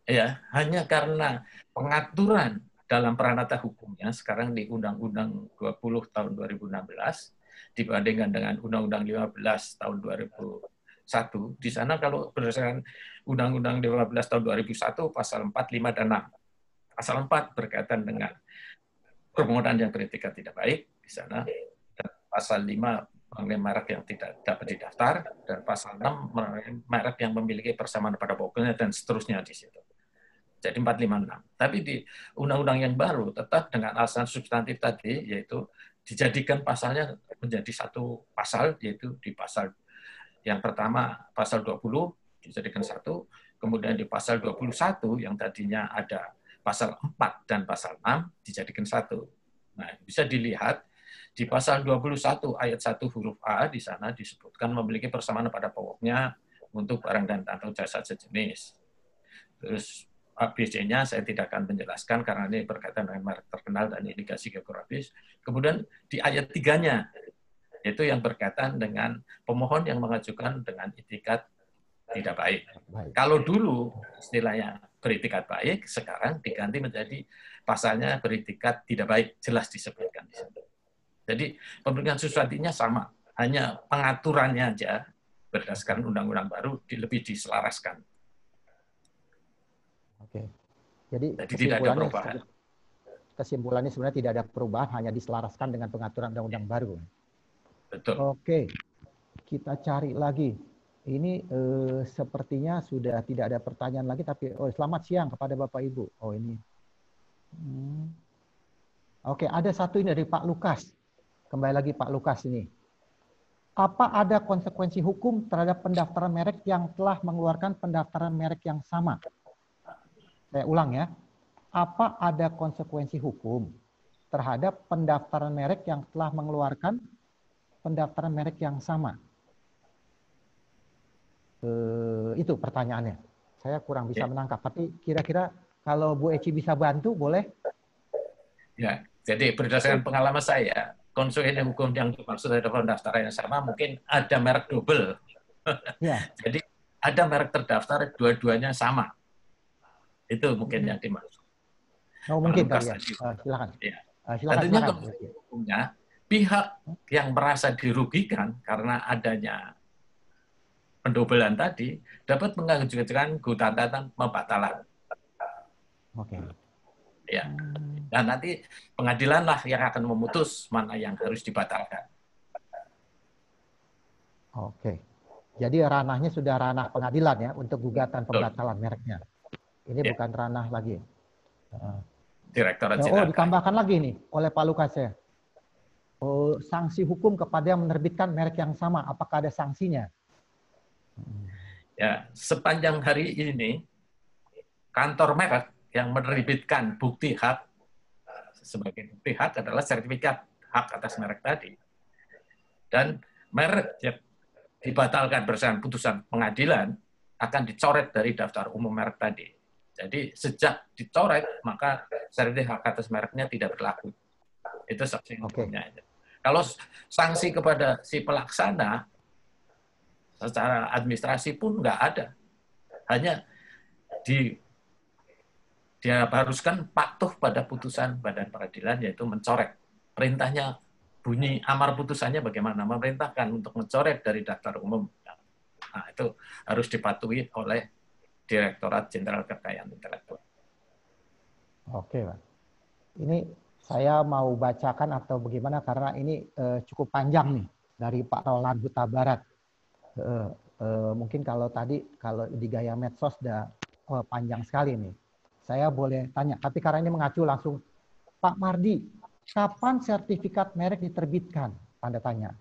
Ya, hanya karena pengaturan dalam peranata hukumnya sekarang di Undang-Undang 20 tahun 2016 dibandingkan dengan Undang-Undang 15 tahun 2001. Di sana kalau berdasarkan Undang-Undang 15 tahun 2001 pasal 4, 5 dan 6. Pasal 4 berkaitan dengan permohonan yang beretikat tidak baik di sana, dan pasal 5 mengenai merek yang tidak dapat didaftar, dan pasal 6 mengenai merek yang memiliki persamaan pada pokoknya, dan seterusnya di situ. Jadi 4, 5, 6. Tapi di undang-undang yang baru tetap dengan alasan substantif tadi, yaitu dijadikan pasalnya menjadi satu pasal, yaitu di pasal yang pertama pasal 20 dijadikan satu, kemudian di pasal 21 yang tadinya ada pasal 4 dan pasal 6 dijadikan satu. Nah, bisa dilihat di pasal 21 ayat 1 huruf A di sana disebutkan memiliki persamaan pada pokoknya untuk barang dan atau jasa sejenis. Terus ABC-nya saya tidak akan menjelaskan karena ini berkaitan dengan merek terkenal dan indikasi geografis. Kemudian di ayat 3-nya yaitu yang berkaitan dengan pemohon yang mengajukan dengan itikat tidak baik. Kalau dulu istilahnya beritikat baik, sekarang diganti menjadi pasalnya beritikat tidak baik, jelas disebutkan di situ. Jadi pembentukan substantifnya sama, hanya pengaturannya aja berdasarkan undang-undang baru lebih diselaraskan. Oke. Jadi tidak ada perubahan. Kesimpulannya sebenarnya tidak ada perubahan, hanya diselaraskan dengan pengaturan undang-undang baru. Betul. Oke, kita cari lagi. Ini sepertinya sudah tidak ada pertanyaan lagi, tapi selamat siang kepada Bapak Ibu. Oh ini. Oke, ada satu ini dari Pak Lukas. Kembali lagi Pak Lukas ini. Apa ada konsekuensi hukum terhadap pendaftaran merek yang telah mengeluarkan pendaftaran merek yang sama? Saya ulang ya. Apa ada konsekuensi hukum terhadap pendaftaran merek yang telah mengeluarkan pendaftaran merek yang sama? Itu pertanyaannya. Saya kurang bisa menangkap, tapi kira-kira kalau Bu Eci bisa bantu, boleh? Ya, jadi berdasarkan pengalaman saya, konsekuensi hukum yang dimaksud dari pendaftaran yang sama mungkin ada merek double. Ya. Jadi ada merek terdaftar dua-duanya sama. Itu mungkin yang dimaksud. Oh, mungkin kali ya. Silakan. Ya. Silakan. Tentunya hukumnya pihak yang merasa dirugikan karena adanya pendobelan tadi dapat mengajukan gugatan pembatalan. Oke. Ya. Dan nanti pengadilanlah yang akan memutus mana yang harus dibatalkan. Oke. Jadi ranahnya sudah ranah pengadilan ya untuk gugatan pembatalan mereknya. Ini bukan ranah lagi. Direktorat Jenderal. Oh, ditambahkan lagi nih oleh Pak Lukas ya. Oh, sanksi hukum kepada yang menerbitkan merek yang sama. Apakah ada sanksinya? Ya, sepanjang hari ini kantor merek yang menerbitkan bukti hak sebagai bukti hak adalah sertifikat hak atas merek tadi. Dan merek yang dibatalkan berdasarkan putusan pengadilan akan dicoret dari daftar umum merek tadi. Jadi sejak dicoret maka sertifikat hak atas mereknya tidak berlaku. Itu sanksi hukumnya. Kalau sanksi kepada si pelaksana secara administrasi pun nggak ada. Hanya dia haruskan patuh pada putusan badan peradilan, yaitu mencoret. Perintahnya bunyi, amar putusannya bagaimana? Memerintahkan untuk mencoret dari daftar umum. Nah, itu harus dipatuhi oleh Direktorat Jenderal Kekayaan Intelektual. Oke, Pak. Ini saya mau bacakan atau bagaimana karena ini cukup panjang nih dari Pak Roland Huta Barat. Mungkin kalau di gaya medsos sudah panjang sekali nih. Saya boleh tanya, tapi karena ini mengacu langsung, Pak Mardi, kapan sertifikat merek diterbitkan? Tanda tanya.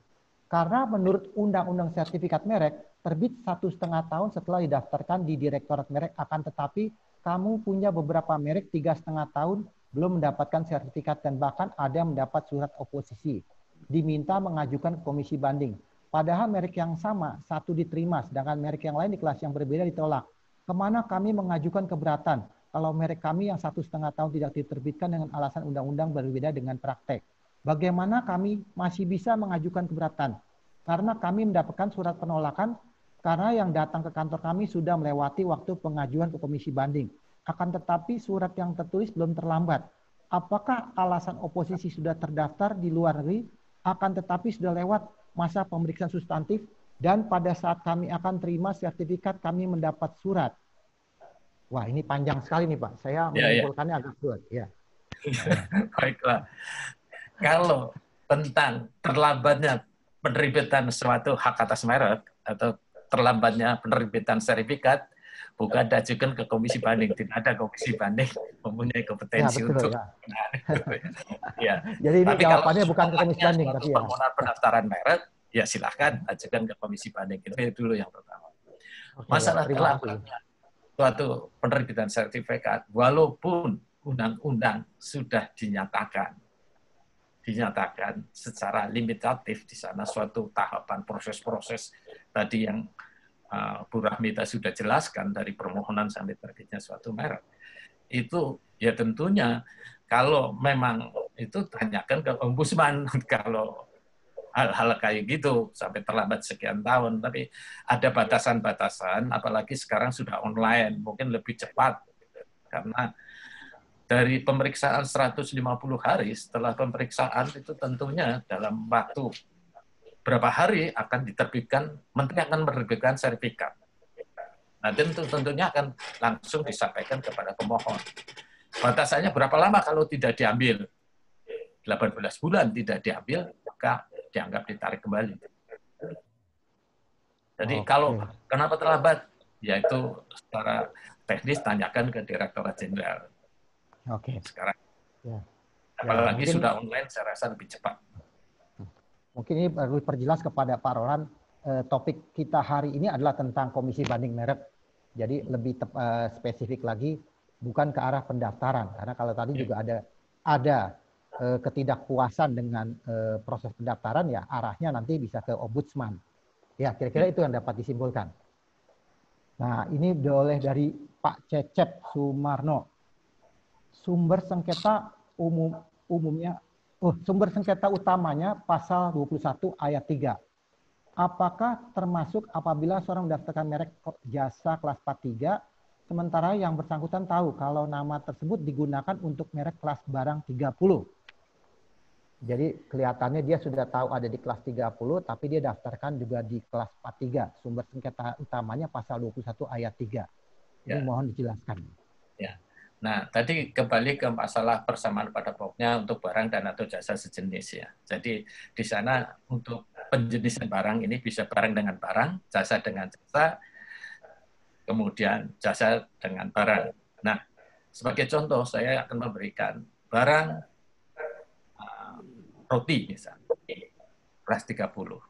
Karena menurut Undang-Undang Sertifikat Merek, terbit 1,5 tahun setelah didaftarkan di Direktorat Merek, akan tetapi kamu punya beberapa merek 3,5 tahun belum mendapatkan sertifikat dan bahkan ada yang mendapat surat oposisi. Diminta mengajukan ke komisi banding. Padahal merek yang sama, satu diterima, sedangkan merek yang lain di kelas yang berbeda ditolak. Kemana kami mengajukan keberatan kalau merek kami yang 1,5 tahun tidak diterbitkan dengan alasan undang-undang berbeda dengan praktek? Bagaimana kami masih bisa mengajukan keberatan? Karena kami mendapatkan surat penolakan karena yang datang ke kantor kami sudah melewati waktu pengajuan ke komisi banding. Akan tetapi surat yang tertulis belum terlambat. Apakah alasan oposisi sudah terdaftar di luar negeri, akan tetapi sudah lewat masa pemeriksaan substantif, dan pada saat kami akan terima sertifikat kami mendapat surat? Wah, ini panjang sekali nih Pak. Saya menyimpulkannya agak sulit. Ya. Baiklah. Kalau tentang terlambatnya penerbitan suatu hak atas merek atau terlambatnya penerbitan sertifikat, bukan diajukan ke komisi banding. Tidak ada komisi banding mempunyai kompetensi untuk. Ya. Jadi ini jawabannya bukan ke komisi banding, tapi ya. Permohonan pendaftaran merek, ya silahkan ajukan ke komisi banding. Itu dulu yang pertama. Masalah terlambatnya suatu penerbitan sertifikat, walaupun undang-undang sudah dinyatakan secara limitatif di sana suatu tahapan proses-proses tadi yang Bu Rahmita sudah jelaskan dari permohonan sampai terbitnya suatu merek. Itu ya tentunya kalau memang itu tanyakan ke Ombudsman kalau hal-hal kayak gitu sampai terlambat sekian tahun. Tapi ada batasan-batasan, apalagi sekarang sudah online, mungkin lebih cepat Karena dari pemeriksaan 150 hari, setelah pemeriksaan itu tentunya dalam waktu berapa hari akan diterbitkan, Menteri akan menerbitkan sertifikat. Nah, tentunya akan langsung disampaikan kepada pemohon. Batasannya berapa lama kalau tidak diambil? 18 bulan tidak diambil, maka dianggap ditarik kembali. Jadi kalau kenapa terlambat? Yaitu secara teknis tanyakan ke Direktorat Jenderal. Sekarang. Apalagi sudah online, saya rasa lebih cepat. Mungkin ini perlu perjelas kepada Pak Roland. Topik kita hari ini adalah tentang komisi banding merek. Jadi lebih spesifik lagi, bukan ke arah pendaftaran. Karena kalau tadi juga ada ketidakpuasan dengan proses pendaftaran, ya arahnya nanti bisa ke ombudsman. Ya, kira-kira itu yang dapat disimpulkan. Nah, ini boleh dari Pak Cecep Sumarno. Sumber sengketa sumber sengketa utamanya pasal 21 ayat 3. Apakah termasuk apabila seorang mendaftarkan merek jasa kelas 43, sementara yang bersangkutan tahu kalau nama tersebut digunakan untuk merek kelas barang 30. Jadi kelihatannya dia sudah tahu ada di kelas 30, tapi dia daftarkan juga di kelas 43. Sumber sengketa utamanya pasal 21 ayat 3. Ini mohon dijelaskan. Ya. Nah, tadi kembali ke masalah persamaan pada pokoknya untuk barang dan atau jasa sejenis ya. Jadi di sana untuk penjenisan barang ini bisa barang dengan barang, jasa dengan jasa, kemudian jasa dengan barang. Nah, sebagai contoh saya akan memberikan barang roti misalnya, kelas 30.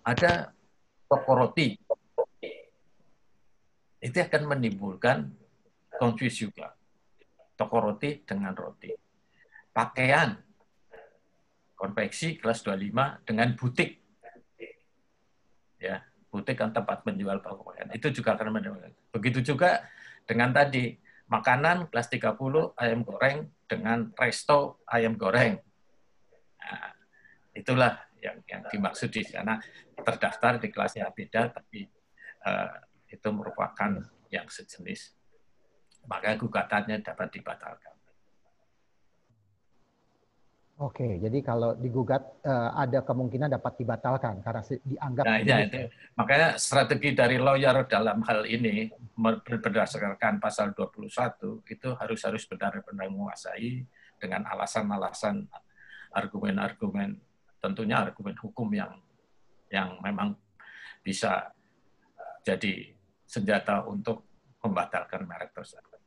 Ada toko roti. Itu akan menimbulkan konfus juga. Toko roti dengan roti. Pakaian, konveksi kelas 25 dengan butik. Ya, butik kan tempat menjual pakaian. Itu juga akan menimbulkan. Begitu juga dengan tadi, makanan kelas 30 ayam goreng dengan resto ayam goreng. Nah, itulah yang dimaksud di sana, terdaftar di kelasnya beda, tapi itu merupakan yang sejenis. Maka gugatannya dapat dibatalkan. Oke, jadi kalau digugat ada kemungkinan dapat dibatalkan karena dianggap. Nah, ya, itu. Makanya strategi dari lawyer dalam hal ini berdasarkan pasal 21 itu harus benar-benar menguasai dengan alasan-alasan, argumen-argumen, tentunya argumen hukum yang memang bisa jadi senjata untuk membatalkan merek tersebut.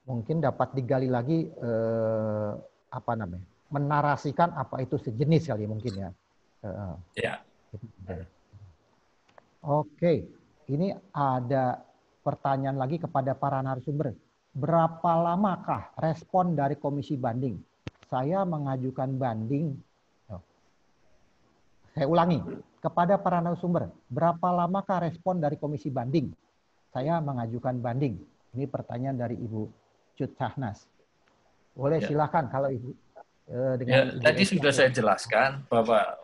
Mungkin dapat digali lagi menarasikan apa itu sejenis kali mungkin ya. Ya. Oke, ini ada pertanyaan lagi kepada para narasumber. Berapa lamakah respon dari komisi banding? Saya mengajukan banding. Saya ulangi, kepada para narasumber, berapa lamakah respon dari komisi banding? Saya mengajukan banding. Ini pertanyaan dari Ibu Cut Cahnas. Boleh silakan kalau Ibu. Tadi sudah saya jelaskan bahwa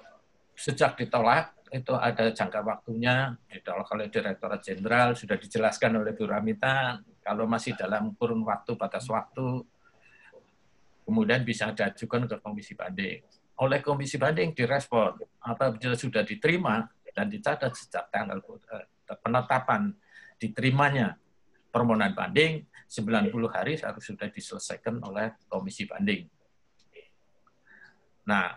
sejak ditolak itu ada jangka waktunya, ditolak oleh Direktorat Jenderal, sudah dijelaskan oleh Bu Ramita, kalau masih dalam kurun waktu, batas waktu, kemudian bisa diajukan ke komisi banding. Oleh komisi banding direspon, apabila sudah diterima dan dicatat sejak tanggal penetapan diterimanya permohonan banding, 90 hari harus sudah diselesaikan oleh komisi banding. Nah,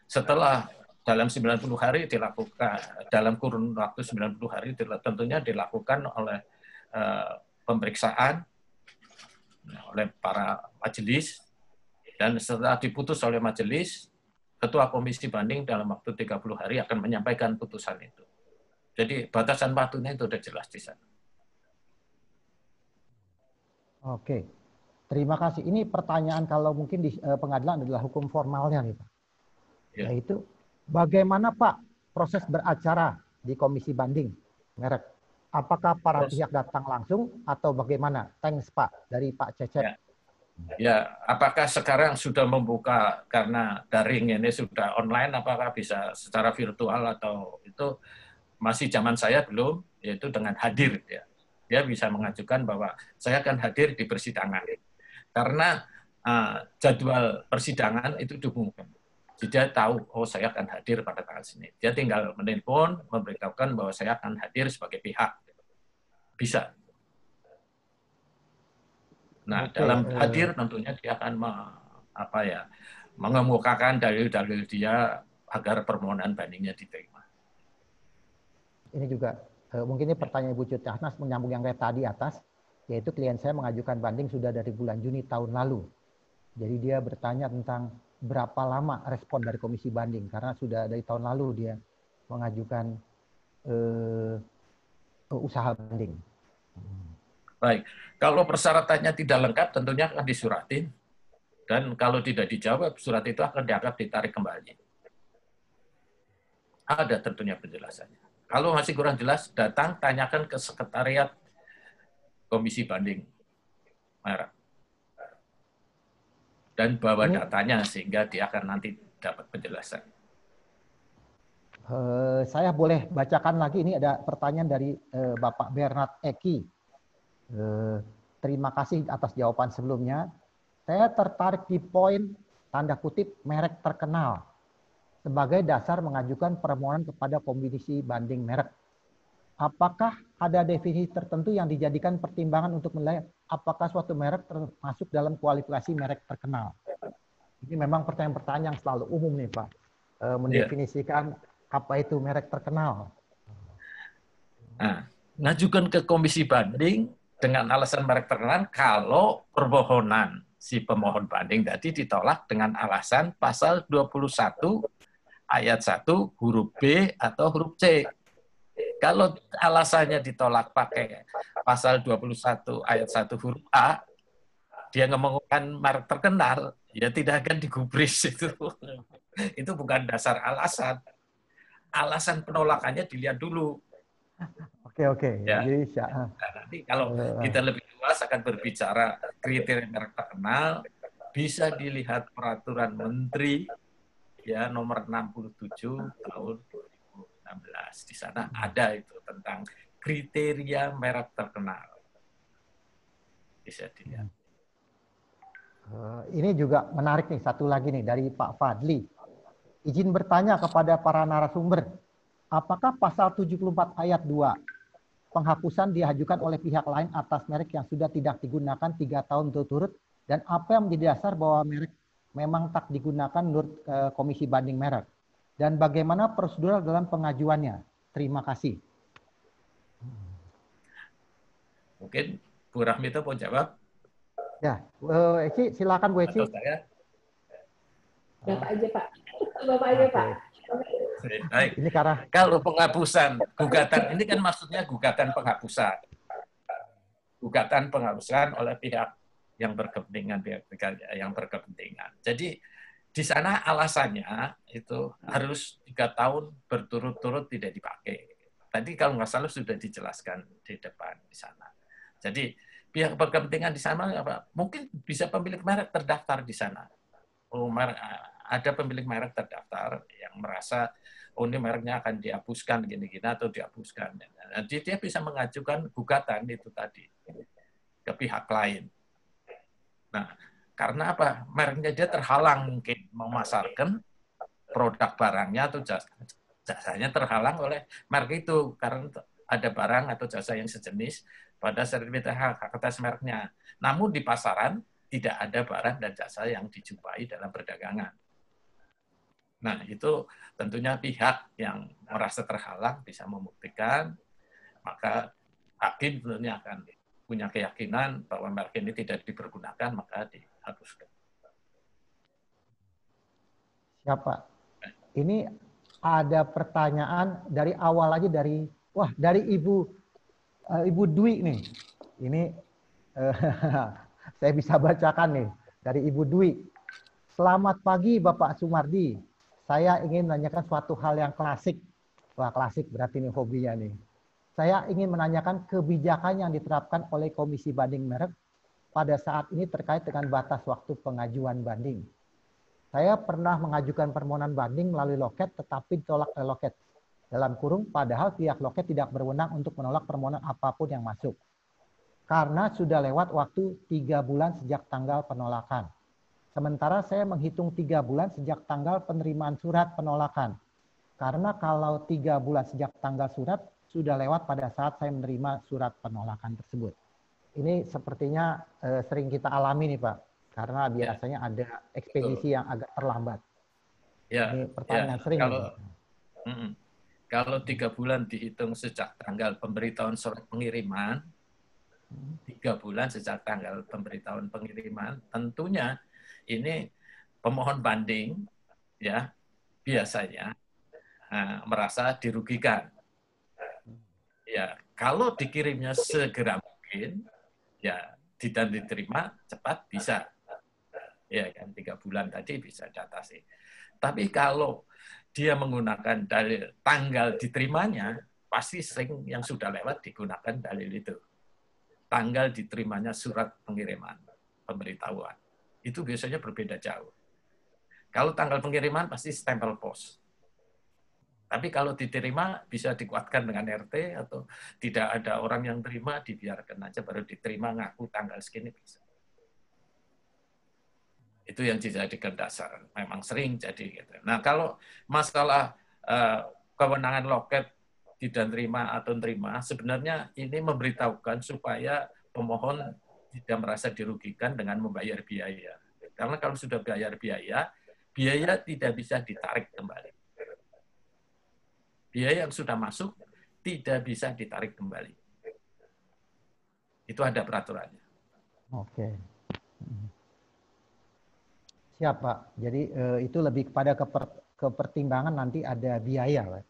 setelah dalam 90 hari dilakukan, dalam kurun waktu 90 hari tentunya dilakukan oleh pemeriksaan oleh para majelis, dan setelah diputus oleh majelis, Ketua Komisi Banding dalam waktu 30 hari akan menyampaikan putusan itu. Jadi batasan waktunya itu sudah jelas di sana. Oke, terima kasih. Ini pertanyaan kalau mungkin di pengadilan adalah hukum formalnya nih Pak. Ya. Yaitu bagaimana Pak proses beracara di komisi banding merek? Apakah para pihak datang langsung atau bagaimana? Thanks Pak dari Pak Cecep. Ya, apakah sekarang sudah membuka karena daring ini sudah online, apakah bisa secara virtual atau itu masih zaman saya belum, yaitu dengan hadir ya. dia bisa mengajukan bahwa saya akan hadir di persidangan. Karena jadwal persidangan itu diumumkan. Jadi dia tahu, oh saya akan hadir pada tanggal sini. Dia tinggal menelpon, memberitahukan bahwa saya akan hadir sebagai pihak. Bisa. Nah, dalam hadir tentunya dia akan mengemukakan dalil-dalil dia agar permohonan bandingnya diterima. Ini juga mungkin ini pertanyaan Ibu Cut Yahnas menyambung yang kayak tadi atas, yaitu klien saya mengajukan banding sudah dari bulan Juni tahun lalu. Jadi dia bertanya tentang berapa lama respon dari komisi banding, karena sudah dari tahun lalu dia mengajukan usaha banding. Baik, kalau persyaratannya tidak lengkap tentunya akan disuratin, dan kalau tidak dijawab surat itu akan dianggap ditarik kembali. Ada tentunya penjelasannya. Kalau masih kurang jelas, datang tanyakan ke sekretariat komisi banding merek dan bawa datanya sehingga dia akan nanti dapat penjelasan. Saya boleh bacakan lagi, ini ada pertanyaan dari Bapak Bernard Eki. Terima kasih atas jawaban sebelumnya. Saya tertarik di poin tanda kutip merek terkenal sebagai dasar mengajukan permohonan kepada komisi banding merek. Apakah ada definisi tertentu yang dijadikan pertimbangan untuk menilai apakah suatu merek termasuk dalam kualifikasi merek terkenal? Ini memang pertanyaan-pertanyaan yang selalu umum nih Pak. Mendefinisikan apa itu merek terkenal. Nah, ngajukan ke komisi banding dengan alasan merek terkenal kalau permohonan si pemohon banding tadi ditolak dengan alasan pasal 21 ayat 1 huruf B atau huruf C. Kalau alasannya ditolak pakai pasal 21 ayat 1 huruf A, dia ngomongkan merek terkenal, ya tidak akan digubris itu. Itu bukan dasar alasan. Alasan penolakannya dilihat dulu. Oke. Ya. Jadi, nah, nanti kalau kita lebih luas akan berbicara kriteria merek terkenal, bisa dilihat peraturan menteri ya nomor 67 tahun 2016. Di sana ada itu tentang kriteria merek terkenal. Bisa dilihat. Ini juga menarik nih, satu lagi nih dari Pak Fadli. Izin bertanya kepada para narasumber, apakah pasal 74 ayat 2 penghapusan diajukan oleh pihak lain atas merek yang sudah tidak digunakan 3 tahun berturut-turut, dan apa yang menjadi dasar bahwa merek memang tak digunakan menurut komisi banding merek, dan bagaimana prosedur dalam pengajuannya? Terima kasih. Mungkin Bu Rahmita mau jawab? Ya, Eci, silakan Bu Eci. Bapak aja Pak. Bapak aja Pak. Baik. Ini karena kalau penghapusan gugatan ini kan maksudnya gugatan penghapusan. Gugatan penghapusan oleh pihak yang berkepentingan, Jadi di sana alasannya itu harus 3 tahun berturut-turut tidak dipakai. Tadi kalau nggak salah sudah dijelaskan di depan di sana. Jadi pihak berkepentingan di sana apa? Mungkin bisa pemilik merek terdaftar di sana. Ada pemilik merek terdaftar yang merasa ini mereknya akan dihapuskan gini-gini atau dihapuskan. Jadi dia bisa mengajukan gugatan itu tadi ke pihak lain. Nah, karena apa? Mereknya dia terhalang mungkin memasarkan produk barangnya atau jasanya terhalang oleh merek itu karena ada barang atau jasa yang sejenis pada sertifikat hak atas mereknya. Namun di pasaran tidak ada barang dan jasa yang dijumpai dalam perdagangan. Nah, itu tentunya pihak yang merasa terhalang bisa membuktikan, maka hakim tentunya akan punya keyakinan bahwa merek ini tidak dipergunakan, maka dihapuskan. Siapa? Ini ada pertanyaan dari awal aja dari Ibu Dwi nih. Ini saya bisa bacakan nih dari Ibu Dwi. Selamat pagi Bapak Sumardi. Saya ingin menanyakan suatu hal yang klasik. Wah, klasik berarti ini hobinya nih. Saya ingin menanyakan kebijakan yang diterapkan oleh Komisi Banding Merek pada saat ini terkait dengan batas waktu pengajuan banding. Saya pernah mengajukan permohonan banding melalui loket tetapi ditolak oleh loket. Dalam kurung, padahal pihak loket tidak berwenang untuk menolak permohonan apapun yang masuk. karena sudah lewat waktu 3 bulan sejak tanggal penolakan. Sementara saya menghitung 3 bulan sejak tanggal penerimaan surat penolakan. Karena kalau 3 bulan sejak tanggal surat, sudah lewat pada saat saya menerima surat penolakan tersebut. Ini sepertinya sering kita alami nih Pak, karena biasanya ada ekspedisi yang agak terlambat. Ya, ini pertanyaan sering. Kalau 3 bulan dihitung sejak tanggal pemberitahuan surat pengiriman, 3 bulan sejak tanggal pemberitahuan pengiriman, tentunya ini pemohon banding ya biasanya merasa dirugikan. Ya, kalau dikirimnya segera mungkin, ya tidak diterima cepat bisa. Ya kan 3 bulan tadi bisa diatasi. Tapi kalau dia menggunakan dalil tanggal diterimanya, pasti sering yang sudah lewat digunakan dalil itu. Tanggal diterimanya surat pengiriman, pemberitahuan. Itu biasanya berbeda jauh. Kalau tanggal pengiriman pasti stempel pos. Tapi kalau diterima bisa dikuatkan dengan RT atau tidak ada orang yang terima, dibiarkan aja baru diterima ngaku tanggal segini bisa. Itu yang dijadikan dasar. Memang sering jadi gitu. Nah, kalau masalah kewenangan loket tidak terima atau terima, sebenarnya ini memberitahukan supaya pemohon tidak merasa dirugikan dengan membayar biaya. Karena kalau sudah bayar biaya, biaya tidak bisa ditarik kembali. Biaya yang sudah masuk tidak bisa ditarik kembali. Itu ada peraturannya. Oke. Siap Pak. Jadi itu lebih kepada kepertimbangan nanti ada biaya Pak.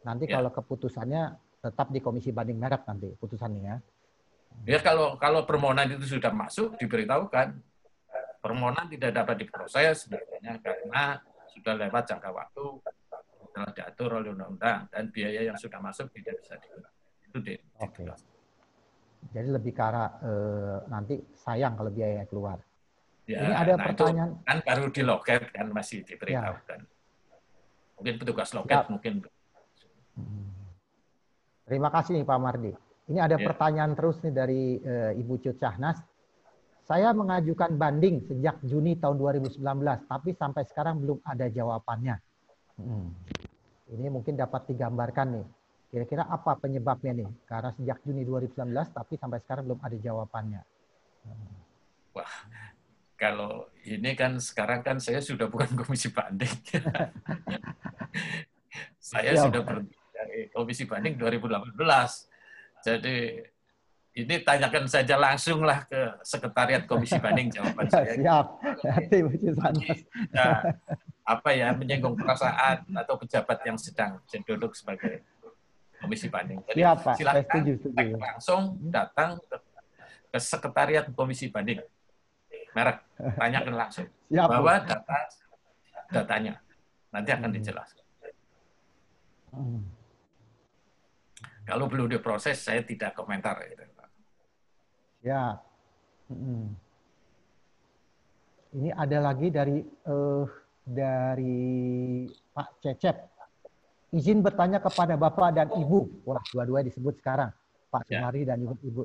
Nanti kalau keputusannya tetap di Komisi Banding Merek nanti putusannya ya. Ya kalau permohonan itu sudah masuk diberitahukan permohonan tidak dapat diproses sebenarnya karena sudah lewat jangka waktu telah diatur oleh undang-undang dan biaya yang sudah masuk tidak bisa digunakan. Itu Oke. Jadi lebih ke arah nanti sayang kalau biaya keluar. Ya, ini ada pertanyaan. Itu kan baru di loket kan masih diberitahukan. Ya. Mungkin petugas loket mungkin. Terima kasih nih Pak Mardi. Ini ada pertanyaan terus nih dari Ibu Cut Syahnas. Saya mengajukan banding sejak Juni tahun 2019, tapi sampai sekarang belum ada jawabannya. Ini mungkin dapat digambarkan nih. Kira-kira apa penyebabnya nih? Karena sejak Juni 2019, tapi sampai sekarang belum ada jawabannya. Wah, kalau ini kan sekarang kan saya sudah bukan komisi banding. Saya sudah berhenti dari komisi banding 2018. Jadi ini tanyakan saja langsung lah ke sekretariat komisi banding jawaban saya. Siap. Apa ya menyinggung perasaan atau pejabat yang sedang duduk sebagai komisi banding. Jadi siap, Pak. silakan langsung datang ke sekretariat komisi banding merek, tanyakan langsung. Siap, bahwa datanya nanti akan dijelaskan. Kalau belum diproses saya tidak komentar gitu. Ya. Ini ada lagi dari Pak Cecep. Izin bertanya kepada Bapak dan Ibu. Wah, dua-duanya disebut sekarang. Pak Sumardi dan Ibu.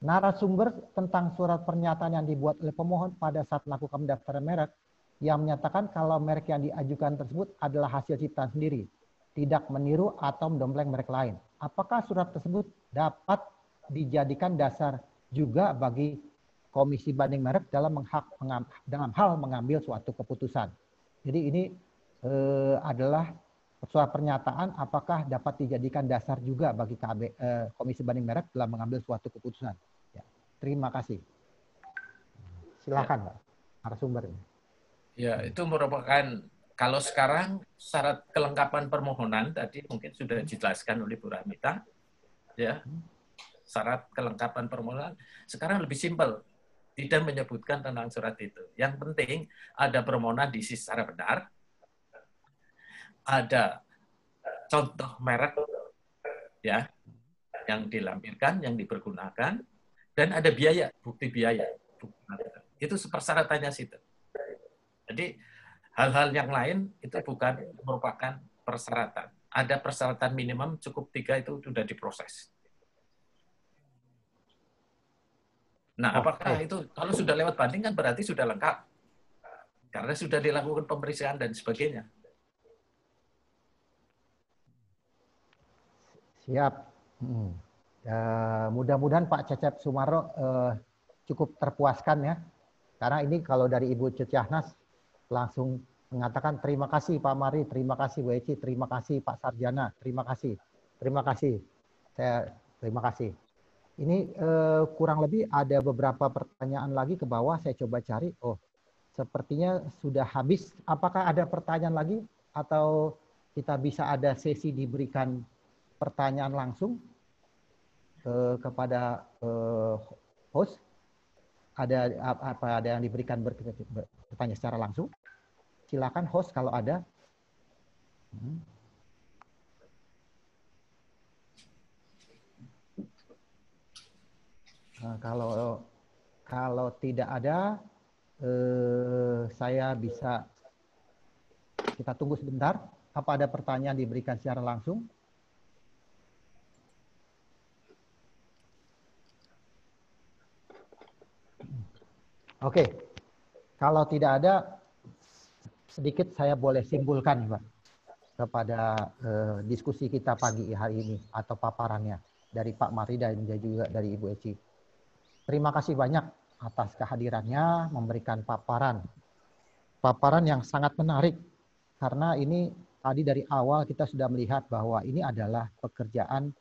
Narasumber tentang surat pernyataan yang dibuat oleh pemohon pada saat melakukan pendaftaran merek yang menyatakan kalau merek yang diajukan tersebut adalah hasil ciptaan sendiri, tidak meniru atau mendompleng merek lain. Apakah surat tersebut dapat dijadikan dasar juga bagi Komisi Banding Merek dalam hal mengambil suatu keputusan? Jadi ini adalah surat pernyataan apakah dapat dijadikan dasar juga bagi Komisi Banding Merek dalam mengambil suatu keputusan. Ya, terima kasih. Silakan Pak, narasumber. Ya, itu merupakan kalau sekarang syarat kelengkapan permohonan tadi mungkin sudah dijelaskan oleh Bu Rahmita. Ya. Syarat kelengkapan permohonan sekarang lebih simpel. Tidak menyebutkan tentang surat itu. Yang penting ada permohonan diisi secara benar, ada contoh merek ya yang dilampirkan, yang dipergunakan, dan ada biaya, bukti biaya. Itu persyaratannya situ. Jadi hal-hal yang lain itu bukan merupakan persyaratan. Ada persyaratan minimum cukup 3 itu sudah diproses. Nah, apakah Oke. itu kalau sudah lewat banding kan berarti sudah lengkap karena sudah dilakukan pemeriksaan dan sebagainya. Siap. Mudah-mudahan Pak Cecep Sumarro cukup terpuaskan ya. Karena ini kalau dari Ibu Cityahnas langsung mengatakan terima kasih Pak Mari, terima kasih Bu Eci, terima kasih Pak Sarjana, terima kasih. Terima kasih. Saya terima kasih. Ini kurang lebih ada beberapa pertanyaan lagi ke bawah, saya coba cari. Oh, sepertinya sudah habis. Apakah ada pertanyaan lagi atau kita bisa ada sesi diberikan pertanyaan langsung kepada host? Ada yang diberikan bertanya secara langsung? Silakan host kalau ada. Nah, kalau tidak ada, saya bisa kita tunggu sebentar. Apa ada pertanyaan diberikan secara langsung? Oke, kalau tidak ada, sedikit saya boleh simpulkan, Pak, kepada diskusi kita pagi hari ini atau paparannya dari Pak Mari dan juga dari Ibu Eci. Terima kasih banyak atas kehadirannya, memberikan paparan yang sangat menarik, karena ini tadi dari awal kita sudah melihat bahwa ini adalah pekerjaan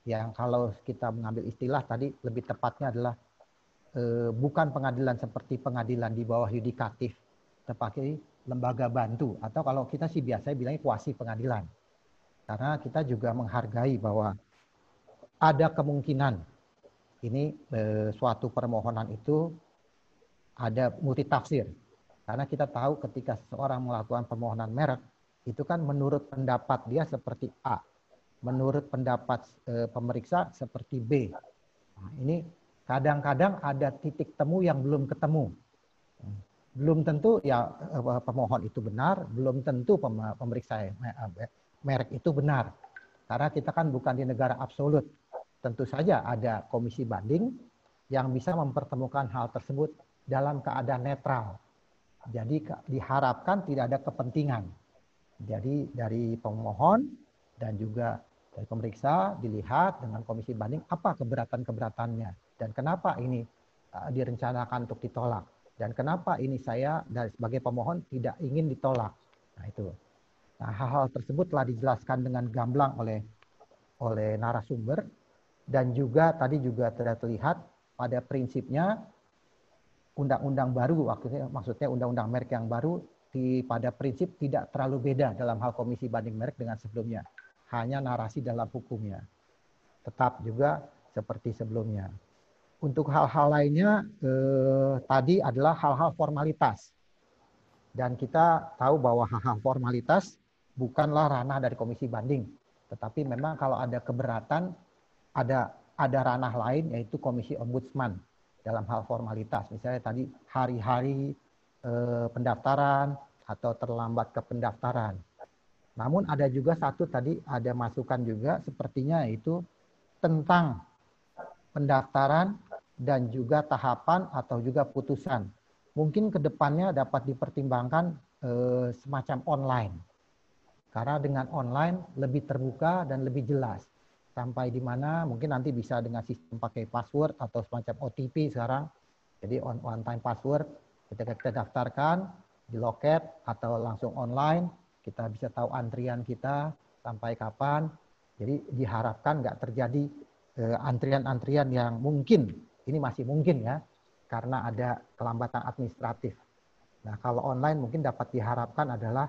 yang kalau kita mengambil istilah tadi lebih tepatnya adalah bukan pengadilan seperti pengadilan di bawah yudikatif, tetapi lembaga bantu, atau kalau kita sih biasanya bilangnya kuasi pengadilan. Karena kita juga menghargai bahwa ada kemungkinan ini suatu permohonan itu ada multitafsir. Karena kita tahu ketika seseorang melakukan permohonan merek, itu kan menurut pendapat dia seperti A, menurut pendapat pemeriksa seperti B. Nah, ini kadang-kadang ada titik temu yang belum ketemu. Belum tentu ya pemohon itu benar, belum tentu pemeriksa merek itu benar. Karena kita kan bukan di negara absolut. Tentu saja ada komisi banding yang bisa mempertemukan hal tersebut dalam keadaan netral. Jadi diharapkan tidak ada kepentingan. Jadi dari pemohon dan juga dari pemeriksa dilihat dengan komisi banding apa keberatan-keberatannya dan kenapa ini direncanakan untuk ditolak dan kenapa ini saya dari sebagai pemohon tidak ingin ditolak. Nah itu. Nah hal-hal tersebut telah dijelaskan dengan gamblang oleh narasumber dan juga tadi juga terlihat pada prinsipnya undang-undang baru, maksudnya undang-undang merek yang baru pada prinsip tidak terlalu beda dalam hal komisi banding merek dengan sebelumnya. Hanya narasi dalam hukumnya. Tetap juga seperti sebelumnya. Untuk hal-hal lainnya, tadi adalah hal-hal formalitas. Dan kita tahu bahwa hal-hal formalitas bukanlah ranah dari komisi banding. Tetapi memang kalau ada keberatan, ada ranah lain yaitu komisi ombudsman dalam hal formalitas. Misalnya tadi hari-hari pendaftaran atau terlambat ke pendaftaran. Namun ada juga satu tadi ada masukan juga sepertinya itu tentang pendaftaran dan juga tahapan atau juga putusan. Mungkin ke depannya dapat dipertimbangkan semacam online. Karena dengan online lebih terbuka dan lebih jelas. Sampai di mana mungkin nanti bisa dengan sistem pakai password atau semacam OTP sekarang. Jadi one time password ketika kita daftarkan di loket atau langsung online, kita bisa tahu antrian kita sampai kapan. Jadi diharapkan nggak terjadi antrian-antrian yang mungkin, ini masih mungkin ya, karena ada kelambatan administratif. Nah kalau online mungkin dapat diharapkan adalah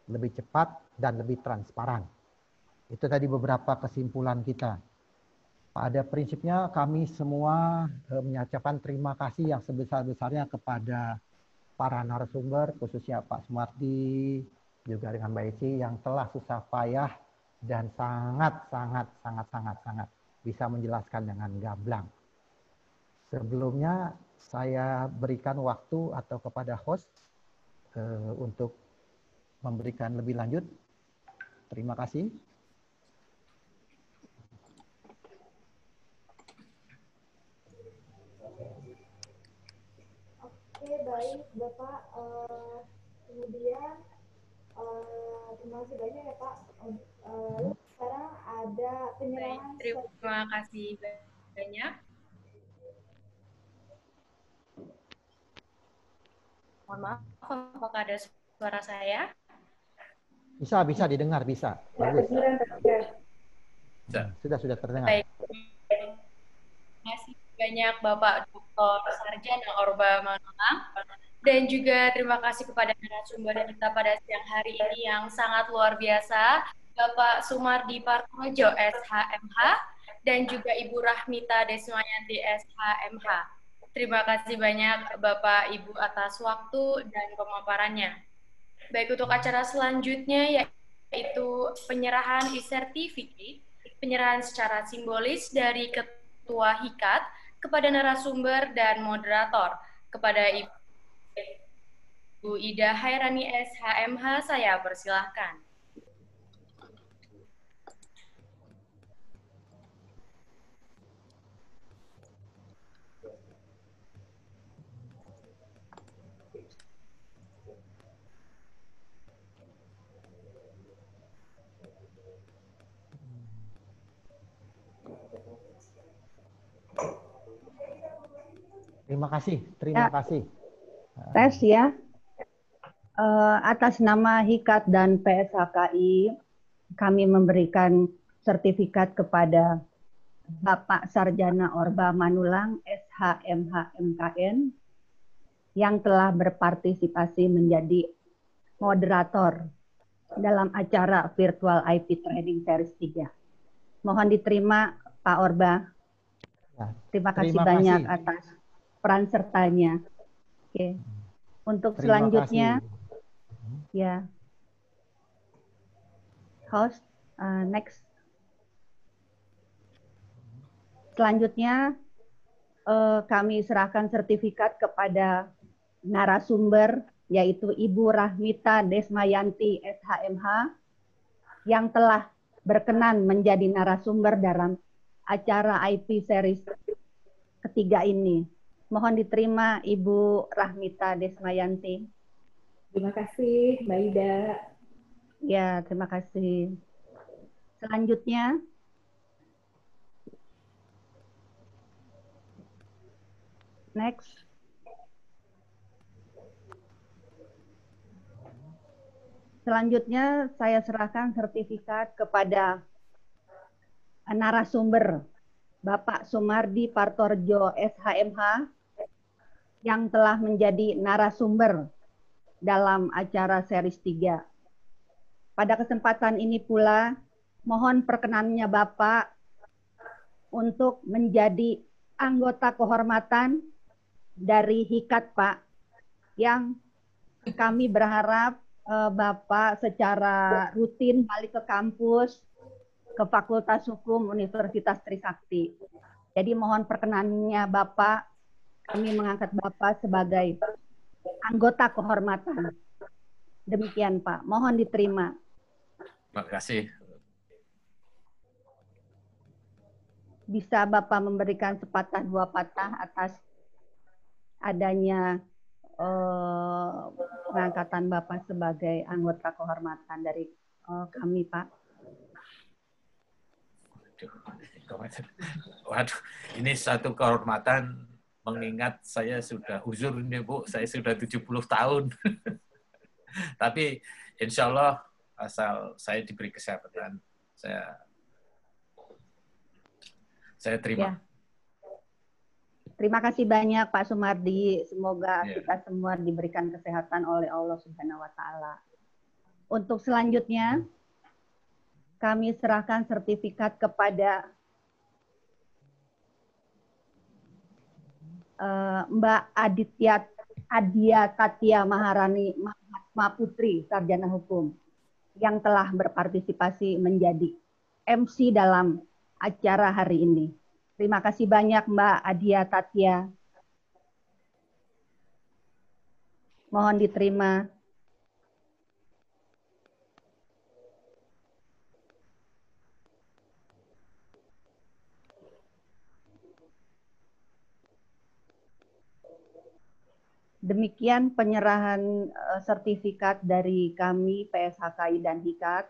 lebih cepat dan lebih transparan. Itu tadi beberapa kesimpulan kita. Pada prinsipnya kami semua mengucapkan terima kasih yang sebesar-besarnya kepada para narasumber, khususnya Pak Sumardi, juga dengan Mbak Eci yang telah susah payah dan sangat bisa menjelaskan dengan gamblang. Sebelumnya saya berikan waktu atau kepada host untuk memberikan lebih lanjut. Terima kasih. Oke, baik, Bapak. Kemudian, terima kasih banyak ya, Pak. Sekarang ada Baik, penyerahan. terima kasih banyak. Mohon maaf, apakah ada suara saya? Bisa didengar, bisa. Ya, Bagus. kedengeran, terdengar. Sudah terdengar. Baik, terima kasih banyak Bapak Dr. Sarjana Orba Manulang. Dan juga terima kasih kepada narasumber kita pada siang hari ini yang sangat luar biasa, Bapak Sumardi Partojo, SHMH, dan juga Ibu Rahmita Desmayanti, SHMH. Terima kasih banyak Bapak Ibu atas waktu dan pemaparannya. Baik, untuk acara selanjutnya yaitu penyerahan e-certificate, penyerahan secara simbolis dari Ketua HIKAT kepada narasumber dan moderator. Kepada Ibu Ida Hairani SHMH, saya persilahkan. Terima kasih. Tes ya. Atas nama HIKAT dan PSHKI, kami memberikan sertifikat kepada Bapak Sarjana Orba Manulang, SHMH MKN, yang telah berpartisipasi menjadi moderator dalam acara Virtual IP Training Series 3. Mohon diterima Pak Orba. Terima kasih banyak atas peran sertanya. Oke. Untuk selanjutnya, ya, host, next. Selanjutnya, kami serahkan sertifikat kepada narasumber, yaitu Ibu Rahmita Desmayanti, SHMH, yang telah berkenan menjadi narasumber dalam acara IP Series ketiga ini. Mohon diterima Ibu Rahmita Desmayanti. Terima kasih, Mbak Ida. Ya, terima kasih. Selanjutnya, next. Selanjutnya, saya serahkan sertifikat kepada narasumber Bapak Sumardi Partojo, SHMH, yang telah menjadi narasumber dalam acara series 3. Pada kesempatan ini pula, mohon perkenannya Bapak untuk menjadi anggota kehormatan dari HIKAT, Pak, yang kami berharap Bapak secara rutin balik ke kampus, ke Fakultas Hukum Universitas Trisakti. Jadi mohon perkenannya Bapak, kami mengangkat Bapak sebagai anggota kehormatan. Demikian Pak, mohon diterima. Terima kasih. Bisa Bapak memberikan sepatah dua patah atas adanya pengangkatan Bapak sebagai anggota kehormatan dari kami, Pak. Waduh, ini satu kehormatan mengingat saya sudah uzur nih Bu, saya sudah 70 tahun. Tapi insya Allah asal saya diberi kesehatan, saya terima. Ya. Terima kasih banyak Pak Sumardi. Semoga kita semua diberikan kesehatan oleh Allah Subhanahu wa taala. Untuk selanjutnya kami serahkan sertifikat kepada Mbak Adia Tatia Maharani Mahputri, Sarjana Hukum, yang telah berpartisipasi menjadi MC dalam acara hari ini. Terima kasih banyak Mbak Adia Tatia. Mohon diterima. Demikian penyerahan sertifikat dari kami PSHKI dan HIKAT.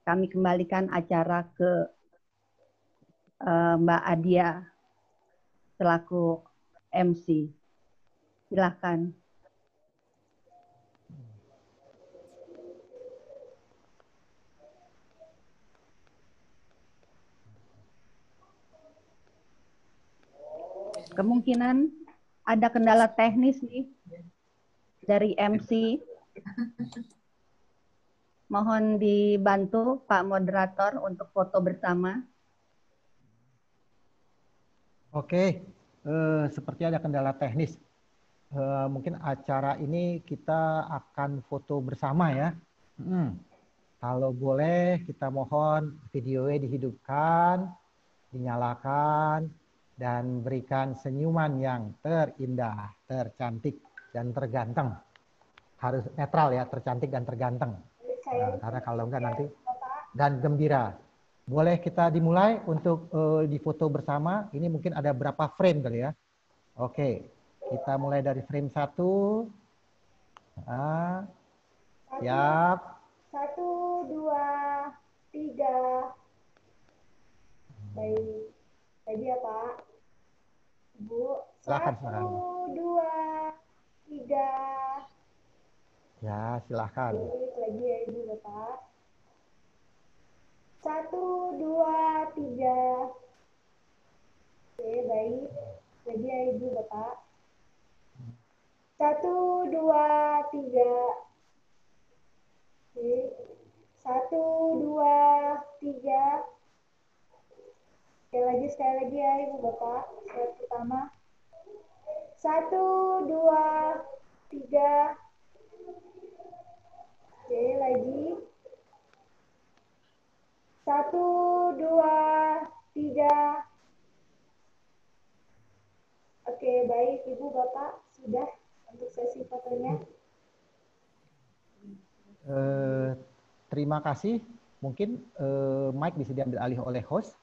Kami kembalikan acara ke Mbak Adia selaku MC. Silakan. Kemungkinan ada kendala teknis nih dari MC. Mohon dibantu Pak Moderator untuk foto bersama. Oke, seperti ada kendala teknis. Mungkin acara ini kita akan foto bersama ya. Kalau boleh kita mohon videonya dihidupkan, dinyalakan, dan berikan senyuman yang terindah, tercantik, dan terganteng. Harus netral ya, tercantik dan terganteng. Karena kalau enggak nanti, dan gembira. Boleh kita dimulai untuk difoto bersama. Ini mungkin ada berapa frame kali ya. Oke, kita mulai dari frame 1. Siap. 1, 2, 3. Baik. Tadi ya Pak. Ibu. Silakan, 1, 2, 3. Ya, silakan. Baik, lagi ya Ibu Bapak. 1, 2, 3. Oke, baik. Lagi ya Ibu Bapak. 1, 2, 3. Oke. 1, 2, 3. Sekali lagi ya Ibu Bapak. Slide pertama. 1, 2, 3. Oke, lagi. 1, 2, 3. Oke, baik Ibu Bapak. Sudah untuk sesi fotonya. Terima kasih. Mungkin mic bisa diambil alih oleh host.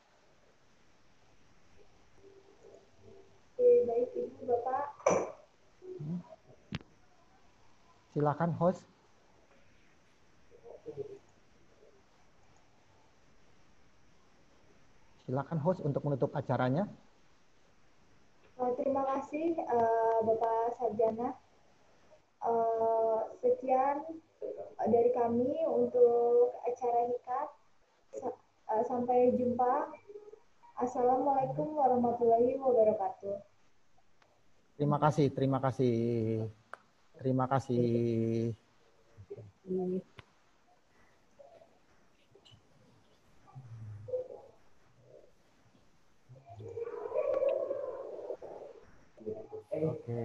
Oke, baik Ibu Bapak. Silakan host. Silakan host untuk menutup acaranya. Terima kasih Bapak Sarjana. Sekian dari kami untuk acara HIKAT. Sampai jumpa. Assalamualaikum warahmatullahi wabarakatuh. Terima kasih, terima kasih. Terima kasih. Oke.